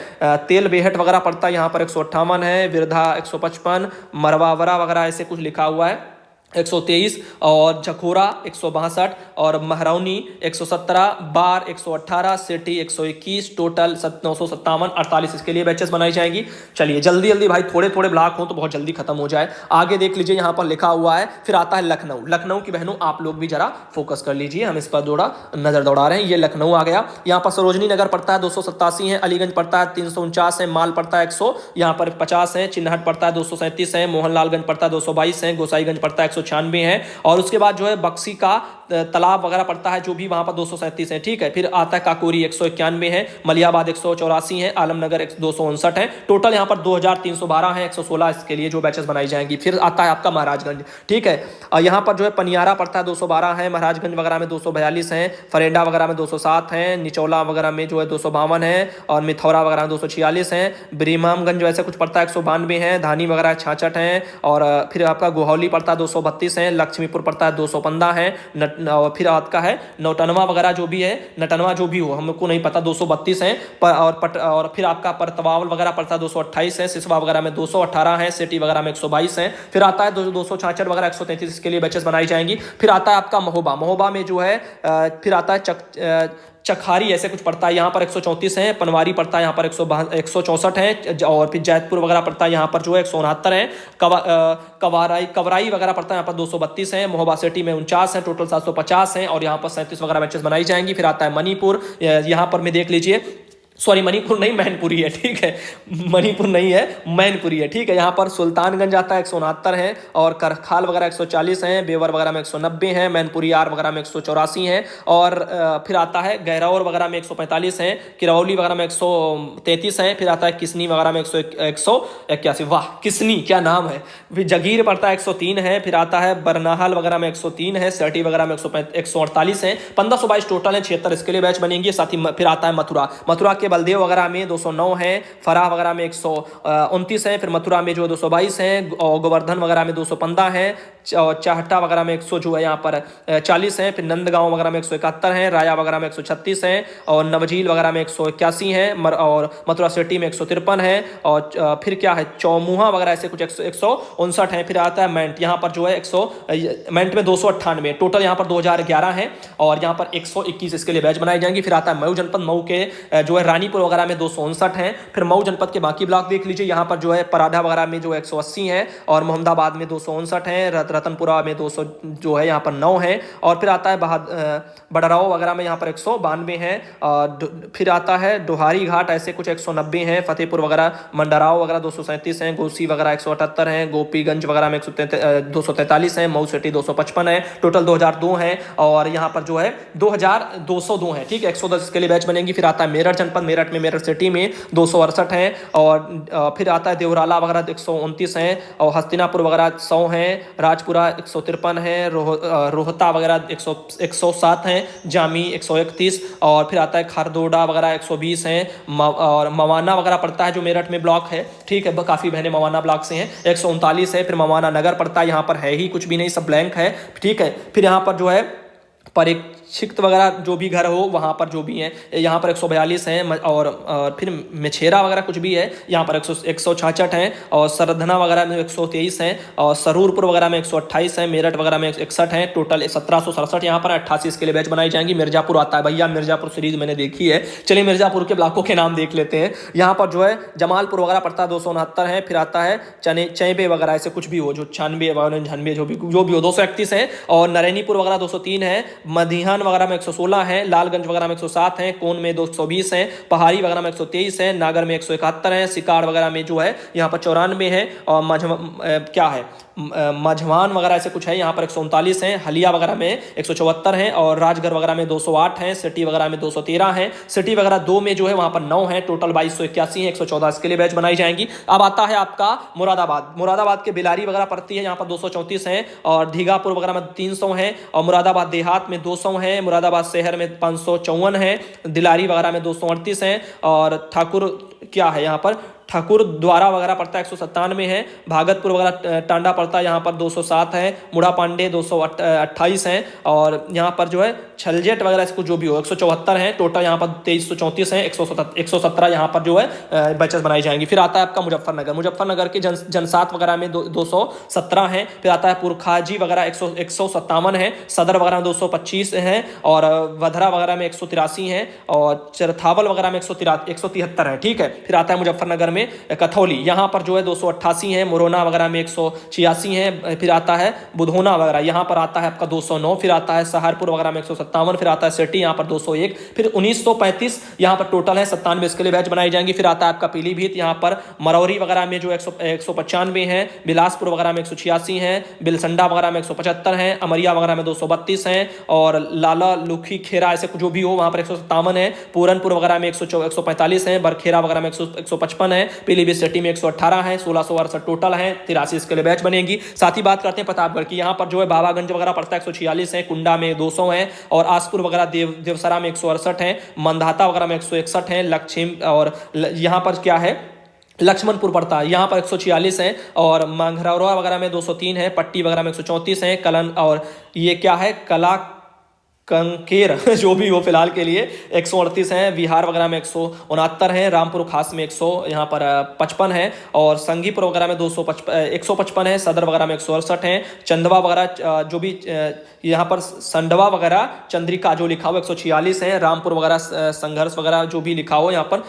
Speaker 2: तेल बेहट वगैरह पड़ता है, यहाँ पर 158 है, विरधा 155, मरवावरा वगैरह ऐसे कुछ लिखा हुआ है 123, और झखोरा 162, और महरौनी 117, बार 118, सिटी 121, टोटल 957, 48 इसके लिए बैचेस बनाई जाएंगी। चलिए जल्दी जल्दी भाई, थोड़े थोड़े ब्लॉक हो तो बहुत जल्दी खत्म हो जाए। आगे देख लीजिए, यहाँ पर लिखा हुआ है। फिर आता है लखनऊ की बहनों, आप लोग भी जरा फोकस कर लीजिए, हम इस पर थोड़ा नजर दौड़ा रहे हैं। ये लखनऊ आ गया। यहाँ पर सरोजनी नगर पड़ता है 287 है, अलीगंज पड़ता है 349 है, माल पड़ता है 100 यहाँ पर 50 है, चिन्हट पड़ता है 237 है, मोहनलालगंज पड़ता है 222 है, गोसाईगंज पड़ता है 196 है, और उसके बाद जो है बक्सी का तालाब वगैरह पड़ता है जो भी वहां पर 237 है। ठीक है, फिर आता है काकोरी 191 है, मलियाबाद 184 है, आलमनगर 259 है। टोटल यहाँ पर 2312 है, 116 इसके लिए जो बैचेस बनाई जाएंगी। फिर आता है आपका महाराजगंज। ठीक है, यहाँ पर जो है पनियारा पड़ता है 212 है, महाराजगंज वगैरह में 242 है, फरेंडा वगैरह में 207 है, निचौला वगैरह में जो है 252 है, और मिथौरा वगैरह में 246 है, ब्रीमामगंज वैसे कुछ पड़ता है 192 है, धानी वगैरह 66 है, और फिर आपका गोहौली पड़ता है 232 है, लक्ष्मीपुर पड़ता है 215 है, और फिर आपका है नौटनवा वगैरह जो भी है, नटनवा जो भी हो हमको नहीं पता 232 है, और फिर आपका परतवावल वगैरह पड़ता है 228 है, सिसवा वगैरह में 218 है, सिटी वगैरह में 122 है। फिर आता है 266 वगैरह 133 के लिए बैचेस बनाई जाएंगी। फिर आता है आपका महोबा में जो है फिर आता है चखारी ऐसे कुछ पड़ता है, यहाँ पर 134 है, पनवारी पड़ता है यहाँ पर 164 है, और फिर जैतपुर वगैरह पड़ता है यहाँ पर जो है 169 है, कवराई वगैरह पड़ता है यहाँ पर 232 है, महोबा सिटी में 49 है, टोटल 750 है, और यहाँ पर 37 वगैरह बैचेस बनाई जाएंगी। फिर आता है मणिपुर, यहाँ पर में देख लीजिए, सॉरी मणिपुर नहीं, मैनपुरी है। ठीक है, मणिपुर नहीं है, मैनपुरी है। ठीक है, यहाँ पर सुल्तानगंज आता है 169 है, और करखाल वगैरह 140 है, बेवर वगैरह में 190 है, मैनपुरी आर वगैरह में 184 है, और फिर आता है गहरौर वगैरह में 145 है, किरौली वगैरह में 133 है, फिर आता है किसनी वगैरह में 181। वाह, किसनी क्या नाम है। फिर जगीर पड़ता है 103 है, फिर आता है बरनाहल वगैरह में 103 है, सटी वगैरह में 148 है, 1522 टोटल है, 76 इसके लिए बैच बनेंगे। साथ ही फिर आता है मथुरा के बलदेव वगैरह में 209 है, फराह वगैरह में 129 है, फिर मथुरा में जो 222 है, और गोवर्धन वगैरह में 215 है, और चाहटा वगैरह में 100 जो है यहाँ पर 40 है, फिर नंदगांव वगैरह में 171 है, राया वगैरह में 136 है, और नवझील वगैरह में 181 है, और मथुरा सिटी में 153 है, और फिर क्या है चौमुहा वगैरह ऐसे कुछ 159 है। फिर आता है मैंट, यहाँ पर जो है मैंट में 298, टोटल यहाँ पर 2011 है, और यहाँ पर 121 इसके लिए बैच बनाई जाएंगी। फिर आता है मऊ जनपद, मऊ के जो है रानीपुर वगैरह में 259 है। फिर मऊ जनपद के बाकी ब्लॉक देख लीजिए, यहाँ पर जो है पराधा वगैरह में जो 180 है, और मोहम्मदाबाद में 259 है, रतनपुरा में 200 जो है यहाँ पर 9 है, और फिर आता है बडराव वगैरह में यहाँ पर 192 है, और फिर आता है डोहारी घाट ऐसे कुछ 190 है, फतेहपुर वगैरह मंडराव वगैरह 237 है, गोसी वगैरह 178 है, गोपीगंज वगैरह में 243 है, मऊ सिटी 255 है, टोटल 2002 है, और यहाँ पर जो है 2202 है। ठीक है, 110 के लिए बैच बनेंगी। फिर आता है मेरठ जनपद, मेरठ में मेरठ सिटी में 268 है, और फिर आता है देवराला वगैरह 129 है, और हस्तिनापुर वगैरह 100 है, राजपुरा 153 है, रोहता वगैरह 107 है, जामी 131, और फिर आता है खारदोड़ा वगैरह 120 है, और मवाना वगैरह पड़ता है जो मेरठ में ब्लॉक है। ठीक है, काफ़ी बहने मवाना ब्लॉक से हैं, 139 है, फिर मवाना नगर पड़ता है, यहाँ पर है ही कुछ भी नहीं, सब ब्लैंक है। ठीक है, फिर यहाँ पर जो है परीक्षित वगैरह जो भी घर हो वहाँ पर जो भी है, यहाँ पर 142 हैं, और फिर मेछेरा वगैरह कुछ भी है यहाँ पर 166 हैं, और सरधना वगैरह में 123 हैं, और सरूरपुर वगैरह में 128 हैं, मेरठ वगैरह में 61 हैं, टोटल 1767 यहाँ पर 88 इसके लिए बैच बनाई जाएंगी। मिर्जापुर आता है भैया, मिर्जापुर सीरीज मैंने देखी है। चलिए मिर्जापुर के ब्लॉकों के नाम देख लेते हैं। यहाँ पर जो है जमालपुर वगैरह पड़ता है 269 है, फिर आता है चैबे वगैरह ऐसे कुछ भी हो, जो 96 जो भी हो 231 है, और नरैनीपुर वगैरह 203 है, मधिहान वगैरह में 116 है, लालगंज वगैरह में 107 है, कोन में 220 है, पहाड़ी वगैरह में 123 है, नागर में 171 है, सिकार वगैरह में जो है यहाँ पर 94 है, और क्या है मझवान वगैरह ऐसे कुछ है, यहाँ पर 139 हैं, हलिया वगैरह में 174 हैं, और राजगढ़ वगैरह में 208 हैं, सिटी वगैरह में 213 हैं, सिटी वगैरह 2 में जो है वहाँ पर 9 हैं, टोटल 2281 है, 114 इसके लिए बैच बनाई जाएंगी। अब आता है आपका मुरादाबाद के बिलारी वगैरह पड़ती है, यहाँ पर 234 हैं, और धीगापुर वगैरह में 300 हैं, और मुरादाबाद देहात में 200 हैं, मुरादाबाद शहर में 554 हैं, दिलारी वगैरह में 238 हैं, और ठाकुर क्या है यहाँ पर ठाकुर द्वारा वगैरह पड़ता है 197 है, भागतपुर वगैरह टांडा पड़ता है यहाँ पर 207 है, मुड़ा पांडे 228 हैं, और यहाँ पर जो है छलजेट वगैरह इसको जो भी हो 174 हैं, टोटल यहाँ पर 2334 हैं, 117 यहाँ पर जो है बैचेस बनाई जाएंगी। फिर आता है आपका मुजफ्फरनगर के जनसात वगैरह में 217 हैं, फिर आता है पुरखाजी वगैरह 157 है, सदर वगैरह में 225 हैं, और वधरा वगैरह में 183 हैं, और चरथावल वगैरह में 173 है। ठीक है, फिर आता है मुजफ्फरनगर में कथौली, यहाँ पर जो है 288 है, मुरैना वगैरह में 186 है, फिर आता है बुधौना वगैरह यहाँ पर आता है आपका 209, फिर आता है सहारपुर वगैरह में 157, फिर आता है सिटी यहाँ पर 201, फिर 1935 यहाँ पर टोटल है 97 इसके लिए बैच बनाई जाएंगी। फिर आता है आपका पीलीभीत, यहाँ पर मरौरी वगैरह में जो 195 है, बिलासपुर वगैरह में 186 है, बिलसंडा वगैरह में 175 है, अमरिया वगैरह में 232 हैं, और लाला लुखी खेरा ऐसे जो भी हो वहाँ पर 157 है, पूरनपुर वगैरह में 145 है, बरखेरा वगैरह में 155 है, पीलीभीत सिटी में 118 है, 1668 टोटल है, 83 इसके लिए बैच बनेगी। साथ ही बात करते हैं प्रतापगढ़ की, यहाँ पर जो है बाबागंज वगैरह पड़ता है 146 है, कुंडा में 200 है, और आसपुर वगैरह देवसरा में 168 है, मंदाता वगैरह में 161 है, लक्ष्मी और यहाँ पर क्या है लक्ष्मणपुर पड़ता है यहाँ पर 146 है, और मांगरौरा वगैरह में 203 है, पट्टी वगैरह में 134 है, कलन और ये क्या है कला कंकेर जो भी हो फिलहाल के लिए 138 हैं, बिहार वगैरह में 169 हैं, रामपुर खास में 100 यहाँ पर 55 है, और संगीपुर वगैरह में 155 है, सदर वगैरह में 168 हैं, चंदवा वगैरह जो भी यहाँ पर संडवा वगैरह चंद्रिका जो लिखा हो 146 है, रामपुर वगैरह संघर्ष वगैरह जो भी लिखा हो यहाँ पर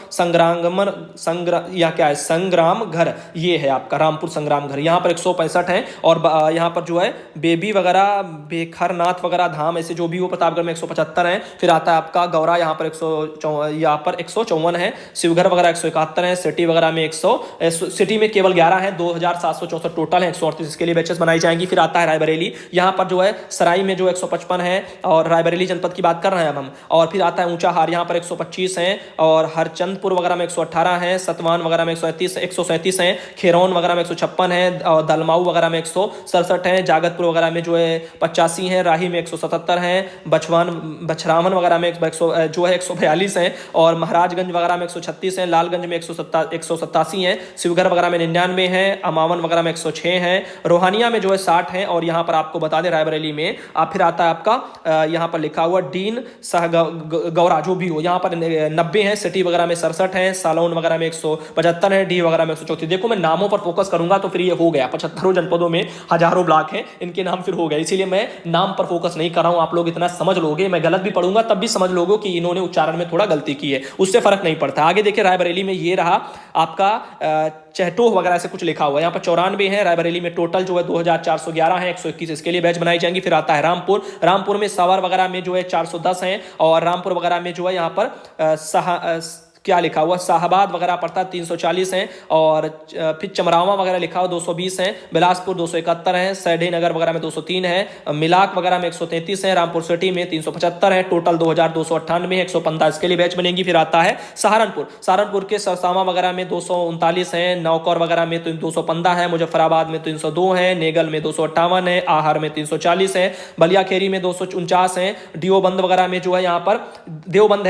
Speaker 2: या क्या है संग्राम घर, ये है आपका रामपुर संग्राम घर, यहाँ पर 165 है, और यहाँ पर जो है बेबी वगैरह बेखरनाथ वगैरह धाम ऐसे जो भी हो प्रतापगढ़ में 175 है। फिर आता है आपका गौरा यहाँ पर 154 है, शिवघर वगैरह 171 है, सिटी वगैरह में 100, सिटी में केवल 11 है, 2764 टोटल है, 138 इसके लिए बैचेस बनाई जाएंगी। फिर आता है रायबरेली, यहाँ पर जो है सराई में जो 155 है, और रायबरेली जनपद की बात कर रहे हैं अब हम। और फिर आता है ऊंचाहार, यहाँ पर 125 है, और हरचंदपुर वगैरह में 118 है, सतवान वगैरह में 137 है, खेरौन वगैरह में 156 है, और दलमाऊ वगैरह में 167 है, जागतपुर वगैरह में जो है 85 है, राही में 177 है, बछरावन वगैरह में जो है 142 है, और महाराजगंज वगैरह में 136 है, लालगंज में 187 है, शिवघर वगैरह में 99 है, अमावन वगैरह में 106 है, रोहानिया में जो है 60 है, और यहाँ पर आपको बता दें रायबरेली में फिर आता है आपका यहाँ पर लिखा हुआ डीन गौरा जो भी हो, यहाँ पर 90 है, सिटी वगैरह में 67 है, सालौन वगैरह में 175 है, डी वगैरह में 134। देखो मैं नामों पर फोकस करूंगा तो फिर ये हो गया 75 जनपदों में हजारों ब्लॉक हैं, इनके नाम फिर हो गए, इसीलिए मैं नाम पर फोकस नहीं कर रहा हूं। आप लोग इतना समझ लोगे, मैं गलत भी पढ़ूंगा तब भी समझ लोगे कि इन्होंने उच्चारण में थोड़ा गलती की है, उससे फर्क नहीं पड़ता। आगे देखिए रायबरेली में ये रहा आपका चहटोह वगैरह से कुछ लिखा हुआ है, यहाँ पर 94 है, रायबरेली में टोटल जो है 2411 है, 121 इसके लिए बैच बनाई जाएंगी। फिर आता है रामपुर में सवार वगैरह में जो है 410 है, और रामपुर वगैरह में जो है यहाँ पर क्या लिखा हुआ शाहबाद वगैरह पड़ता है 340 है, और फिर चमरावा वगैरह लिखा हुआ 220 है, बिलासपुर 271 है, सैडी नगर वगैरह में 203 है, मिलाक वगैरह में 133 है, रामपुर सिटी में 375 है, टोटल 2298 है, 115 इसके लिए बैच बनेगी। फिर आता है सहारनपुर के सरसावा वगैरह में 239 है, नौकर वगैरह में 215 है, मुजफ्फराबाद में 302 है, नेगल में 258 है, आहर में 340 है, बलियाखेरी में 249 है, देवबंद वगैरह में जो है यहाँ पर देवबंद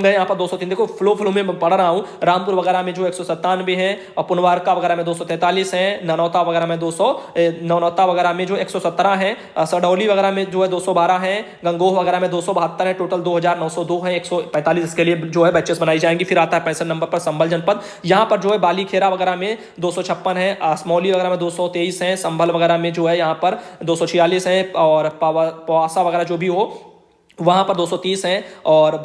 Speaker 2: है यहाँ पर 203। देखो फ्लो में पढ़ रहा हूं, रामपुर वगैरह में जो 197 है, और पुनवारका वगैरह में 243 है, ननौता वगैरह में 200, नौनौता वगैरह में जो 117 है, सडौली वगैरह में जो है 212 है, गंगोह वगैरह में 272 है, टोटल 2902 है, 145 इसके लिए जो है बैचेस बनाई जाएंगी। फिर आता है 65 नंबर पर संभल जनपद, यहाँ पर जो है बालीखेरा वगैरह में 256 है, आसमौली वगैरह में 223 है, संभल वगैरह में जो है यहाँ पर 246 है, और पवासा वगैरह जो भी हो वहाँ पर 230 हैं। और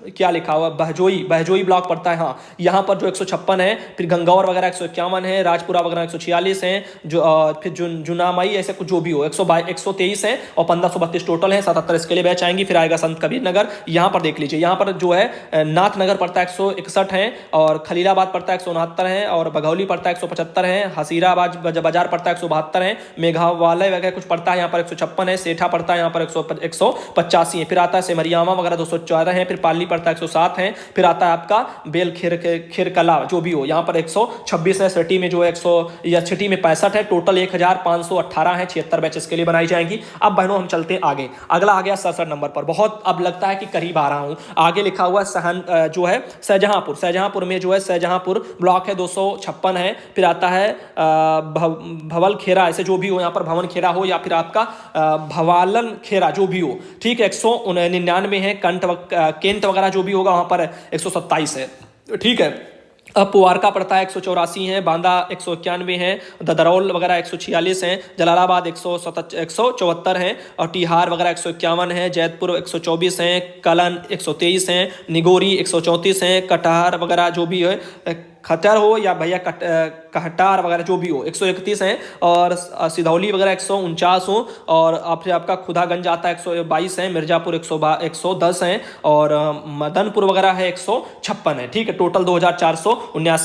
Speaker 2: क्या लिखा हुआ, बहजोई ब्लॉक पड़ता है, हाँ, यहाँ पर जो 156 है। फिर गंगौर वगैरह 151 है, राजपुरा वगैरह 146 हैं, जो फिर जुनामाई ऐसे कुछ जो भी हो 123 है और 1532 टोटल है। 77 इसके लिए बैच आएंगी। फिर आएगा संत कबीर नगर, यहाँ पर देख लीजिए, यहाँ पर जो है नाथ नगर पड़ता है 161 है, और खलीलाबाद पड़ता है 169 है, और बघौली पड़ता है 175 है, हसीराबाद बाजार पड़ता है 172 है, मेघावालय वगैरह कुछ पड़ता है यहाँ पर 156 है, सेठा पड़ता है यहाँ पर 150 है। फिर आता है सिमरियामा वगैरह 214 है। फिर पाली पड़ता है 107 है। फिर आता है आपका बेल खिरकला जो भी हो, यहाँ पर 126 है। सिटी में जो है 100 या सिटी में 65 है। टोटल 1518 है। 76 बैचेस के लिए बनाई जाएंगी। अब बहनों हम चलते हैं आगे। अगला आ गया 67 नंबर पर, बहुत अब लगता है कि करीब आ रहा हूं। आगे लिखा हुआ सहन जो है शाहजहांपुर में जो है शाहजहांपुर ब्लॉक है 256 है। फिर आता है भवल खेरा, ऐसे जो भी हो, यहाँ पर भवन खेरा हो या फिर आपका भवालन खेरा जो भी हो, ठीक है, 199 है। केंट वगैरह जो भी होगा वहां पर 127 है, ठीक है। अब पुवारका पड़ता है 184 है, बांदा 191 है, ददरौल वगैरह 146 है, जलालाबाद 174 है, और टिहार वगैरह 151 है, जैतपुर 124 है, कलन 123 है, निगोरी 134 है, कटहर वगैरह जो भी है, खतर हो या भैया कहटार वगैरह जो भी हो 131 है, और सिधौली वगैरह 149 हो, और फिर आपका खुदागंज आता है 122 है, मिर्जापुर 110 है, और मदनपुर वगैरह है 156 है, ठीक है। टोटल 2479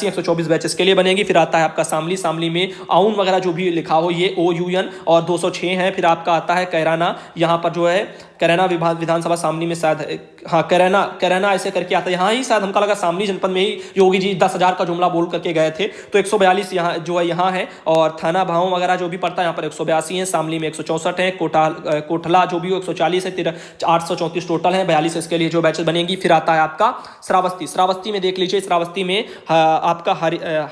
Speaker 2: 124 बैचेस के लिए बनेगी। फिर आता है आपका शामली में आउन वगैरह जो भी लिखा हो ये OUN और 206 है। फिर आपका आता है कैराना, यहाँ पर जो है कैराना विधानसभा शामली में शायद, हाँ कैराना ऐसे करके आता है, यहाँ ही शायद हमको लगा शामली जनपद में ही योगी जी 10,000 का जुमला बोल करके गए थे। तो 142 यहाँ जो है यहाँ है, और थाना भाव वगैरह जो भी पड़ता है यहाँ पर 182 है, शामली में 164 है, कोटला जो भी हो 140 है, 834 टोटल है, 42 इसके लिए जो बैचेस बनेगी। फिर आता है आपका श्रावस्ती में देख लीजिए, श्रावस्ती में आपका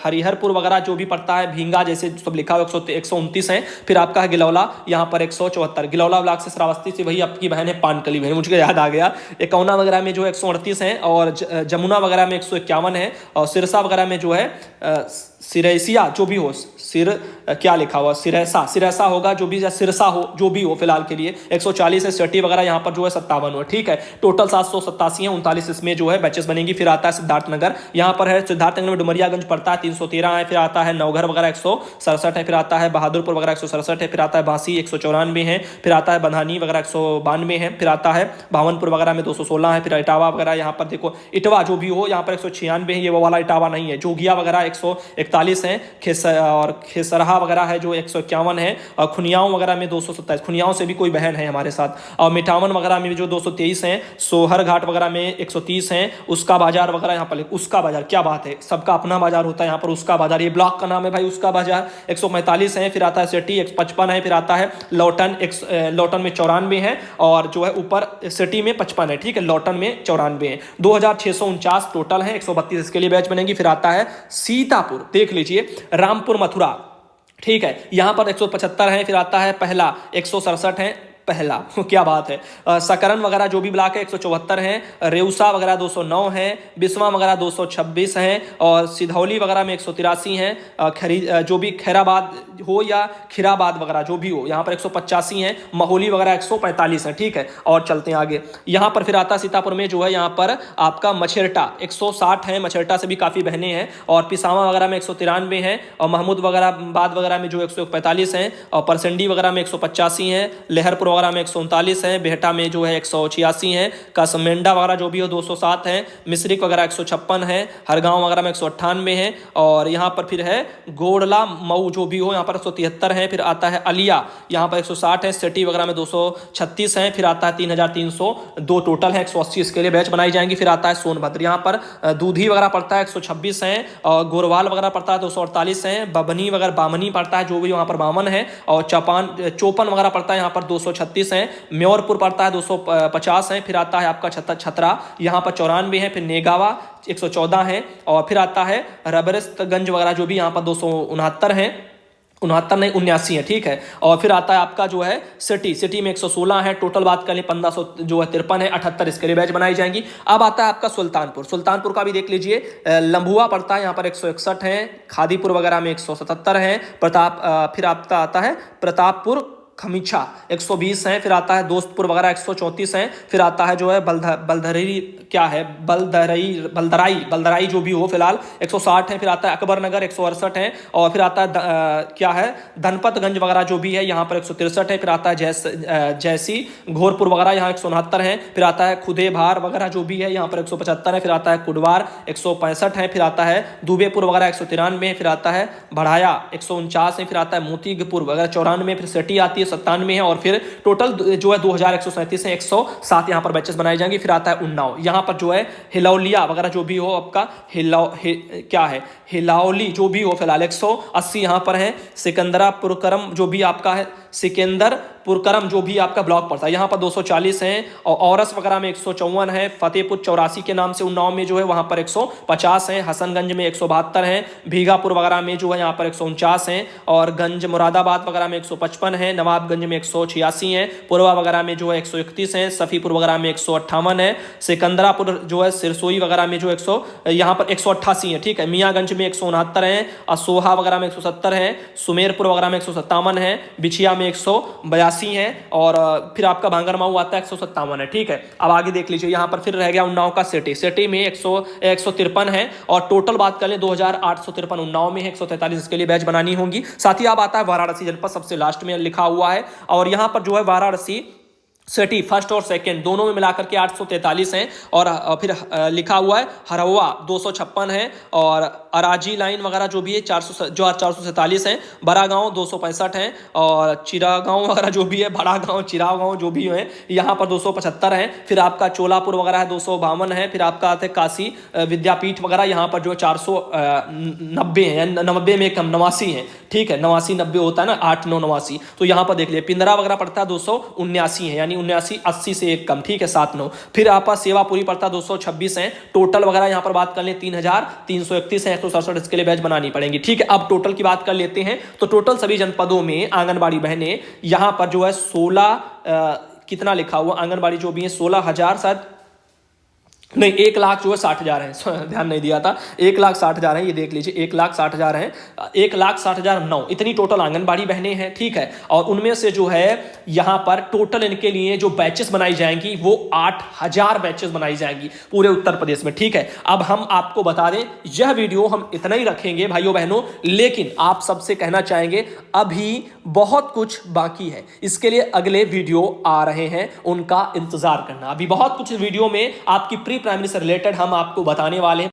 Speaker 2: हरिहरपुर वगैरह जो भी पड़ता है, भींगा जैसे सब लिखा हुआ 129 है। फिर आपका है गिलौला, यहाँ पर 174, गिलौला ब्लॉक से श्रावस्ती से वही आपकी बहन है पानकली बहन, मुझे याद आ गया। एकौना वगैरह में जो 138 है, और जमुना वगैरह में 151 है, और सिरसा वगैरह में जो है सिरैसिया जो भी हो, क्या लिखा हुआ, सिरसा होगा जो भी, या सिरसा हो जो भी हो फिलहाल के लिए 140 है। सटी वगैरह यहाँ पर जो है 57 है, ठीक है। टोटल 787 है, 39 इसमें जो है बैचेस बनेंगी। फिर आता है सिद्धार्थनगर, यहाँ पर है सिद्धार्थनगर में डुमरियागंज पड़ता है 313 है। फिर आता है नवघर वगैरह 167 है। फिर आता है बहादुरपुर वगैरह 167 है। फिर आता है बांसी 194 है। फिर आता है बंधानी वगैरह 192 है। फिर आता है भावनपुर वगैरह में 216 है। फिर इटावा वगैरह यहाँ पर देखो, इटवा जो भी हो यहाँ पर 196 है, ये वो वाला इटावा नहीं है। जोगिया वगैरह 141 है, और खेसरहा वगैरह है जो 151 है, और खुनियाओं वगैरह में 227, खुनियाओं से भी कोई बहन है हमारे साथ, और मिठावन वगैरह में भी जो 223 हैं, सोहर घाट वगैरह में 130 हैं, उसका बाजार वगैरह यहाँ पर, उसका बाजार क्या बात है, सबका अपना बाजार होता है यहाँ पर, उसका बाजार, ये ब्लॉक का नाम है भाई, उसका बाजार 145 है। फिर आता है सिटी 155 है। फिर आता है लौटन, लौटन में 94 है, और जो है ऊपर सिटी में 55 है, ठीक है, लौटन में 94 है। 2649 टोटल है, 132 इसके लिए बैच बनेगी। फिर आता है सीतापुर, देख लीजिए, रामपुर मथुरा, ठीक है, यहां पर 175 है। फिर आता है पहला 167 है, पहला क्या बात है। सकरन वगैरह जो भी ब्लॉक है 174 है, रेउसा वगैरह 209 है, बिस्वा वगैरह 226 है, और सिधौली वगैरह में 183 है। जो भी खैराबाद हो या खिराबाद वगैरह जो भी हो यहाँ पर 185 है, महोली वगैरह 145 है, ठीक है। और चलते हैं आगे, यहाँ पर फिर आता है सीतापुर में जो है यहाँ पर आपका मछेरटा 160 है, मछेरटा से भी काफ़ी बहने हैं, और पिसावा वगैरह में 193 है, और महमूद वगैरह बाद वगैरह में जो 145 है, और परसंडी वगैरह में 185 है, लहरपुर वगैरह में 139 है, बेहटा में जो है 186 है, कासमेंडा वगैरह जो भी हो 207 है, मिश्रिक वगैरह 156 है, हरगांव वगैरह में 198 है, और यहाँ पर फिर है गोड़ला मऊ जो भी हो यहाँ पर 173 है। फिर आता है अलिया यहाँ पर 160 है, सिटी वगैरह में 236 है। फिर आता है 3302 टोटल है, 180 इसके लिए बैच बनाई जाएंगी। फिर आता है सोनभद्र, यहाँ पर दूधी वगैरह पड़ता है 126 है, और गोरवाल वगैरह पड़ता है 248 है, बबनी वगैरह बामनी पड़ता है जो भी वहाँ पर 52 है, और चौपन वगैरह पड़ता है यहाँ पर 236 है, म्योरपुर पड़ता है 250 है। फिर आता है आपका छतरा यहाँ पर 94 है, फिर नेगावा 114 है, और फिर आता है रबरस्तगंज वगैरह जो भी यहाँ पर 269 है, 79 है, ठीक है। और फिर आता है आपका जो है सिटी में 116 है, टोटल बात करें 1500 जो है 53 है, 78 इसके लिए बैच बनाई जाएंगी। अब आता है आपका सुल्तानपुर का भी देख लीजिए, लंबुआ पड़ता है यहाँ पर 161 है, खादीपुर वगैरह में 177 है, फिर आपका आता है प्रतापपुर खमीछा 120 है, फिर आता है दोस्तपुर वगैरह 134 है, फिर आता है जो है बलधरी क्या है बलदराई जो भी हो फिलहाल 160 है, फिर आता है अकबर नगर 168 है, और फिर आता है क्या है धनपतगंज वगैरह जो भी है यहाँ पर 163 है, फिर आता है जैसी घोरपुर वगैरह यहाँ 169 है, फिर आता है खुदेभार वगैरह जो भी है यहाँ पर 175 है, फिर आता है कुडवार 165 है, फिर आता है दुबेपुर वगैरह 193 है, फिर आता है बढ़ाया 149 है, फिर आता है मोतीपुर वगैरह 94, फिर सेटी आती है 97 है, और फिर टोटल जो है 2137 है, 107 यहाँ पर बैचेस बनाई जाएंगी। फिर आता है उन्नाव, यहाँ पर जो है हिलौलिया वगैरह जो भी हो आपका क्या है हिलावली जो भी हो फिलहाल 180 यहाँ पर है। सिकंदरापुरकरम जो भी आपका है सिकंदरपुरकरम जो भी आपका ब्लॉक पड़ता है यहाँ पर 240 है, और औरस वगैरह में 154 है, फतेहपुर 84 के नाम से उन्नाव में जो है वहाँ पर 150 है, हसनगंज में 172 है, भीगापुर वगैरह में जो है यहाँ पर 149 है, और गंज मुरादाबाद वगैरह में 155 है, नवाबगंज में 186 है, पुरवा वगैरह में जो है 131 है, सफ़ीपुर वगैरह में 158 है, सिकंदरापुर जो है सिरसोई वगैरह में जो यहाँ पर 188 है, ठीक है, मियाँगंज में 169 है, असोहा वगैरह में 170 है, सुमेरपुर वगैरह में 157 है, बिछिया में 182 है, और फिर आपका भांगरमाऊ आता है 157 है, ठीक है। अब आगे देख लीजिए यहाँ पर फिर रह गया उन्नाव का सिटी में 153 है, और टोटल बात कर ले 2853 उन्नाव में है, 143 इसके लिए बैच बनानी होंगी। साथ ही अब आता है वाराणसी जनपद सबसे लास्ट में लिखा हुआ है, और यहाँ पर जो है वाराणसी सिटी फर्स्ट और सेकंड दोनों में मिलाकर के 843 हैं, और फिर लिखा हुआ है हरवा 256 है, और अराजी लाइन वगैरह जो भी है 447 है, बड़ागांव 265 है, और चिरागांव वगैरह जो भी है बड़ागांव चिरागांव जो भी है यहाँ पर 275 है, फिर आपका चोलापुर वगैरह है 252 है, फिर आपका आता है काशी विद्यापीठ वगैरह यहाँ पर जो 490 है, 90 में कम 89 है, ठीक है, 89 90 होता है ना 8 9 89, तो यहाँ पर देख लिया पिंदरा वगैरह पड़ता है 279 है, यानी 79 80 से एक कम, ठीक है 7 9, फिर आपका सेवापुरी पड़ता 226 है, टोटल वगैरह यहाँ पर बात कर ले 3331 है, 167 इसके लिए बैच बनानी पड़ेंगी, ठीक है। अब टोटल की बात कर लेते हैं, तो टोटल सभी जनपदों में आंगनबाड़ी बहनें यहाँ पर जो है 16 कितना लिखा हुआ आंगनबाड़ी जो भी है 16,000 शायद नहीं 1,60,000 जो है 60,000 है, ध्यान नहीं दिया था, 1,60,000 है, ये देख लीजिए 1,60,000 है, 1,60,009 इतनी टोटल आंगनबाड़ी बहनें हैं, ठीक है। और उनमें से जो है यहाँ पर टोटल इनके लिए जो बैचेस बनाई जाएंगी वो 8,000 बैचेस बनाई जाएंगी पूरे उत्तर प्रदेश में, ठीक है। अब हम आपको बता दें यह वीडियो हम इतना ही रखेंगे भाइयों बहनों, लेकिन आप सबसे कहना चाहेंगे अभी बहुत कुछ बाकी है, इसके लिए अगले वीडियो आ रहे हैं, उनका इंतजार करना। अभी बहुत कुछ वीडियो में आपकी प्री प्राइमरी से रिलेटेड हम आपको बताने वाले हैं।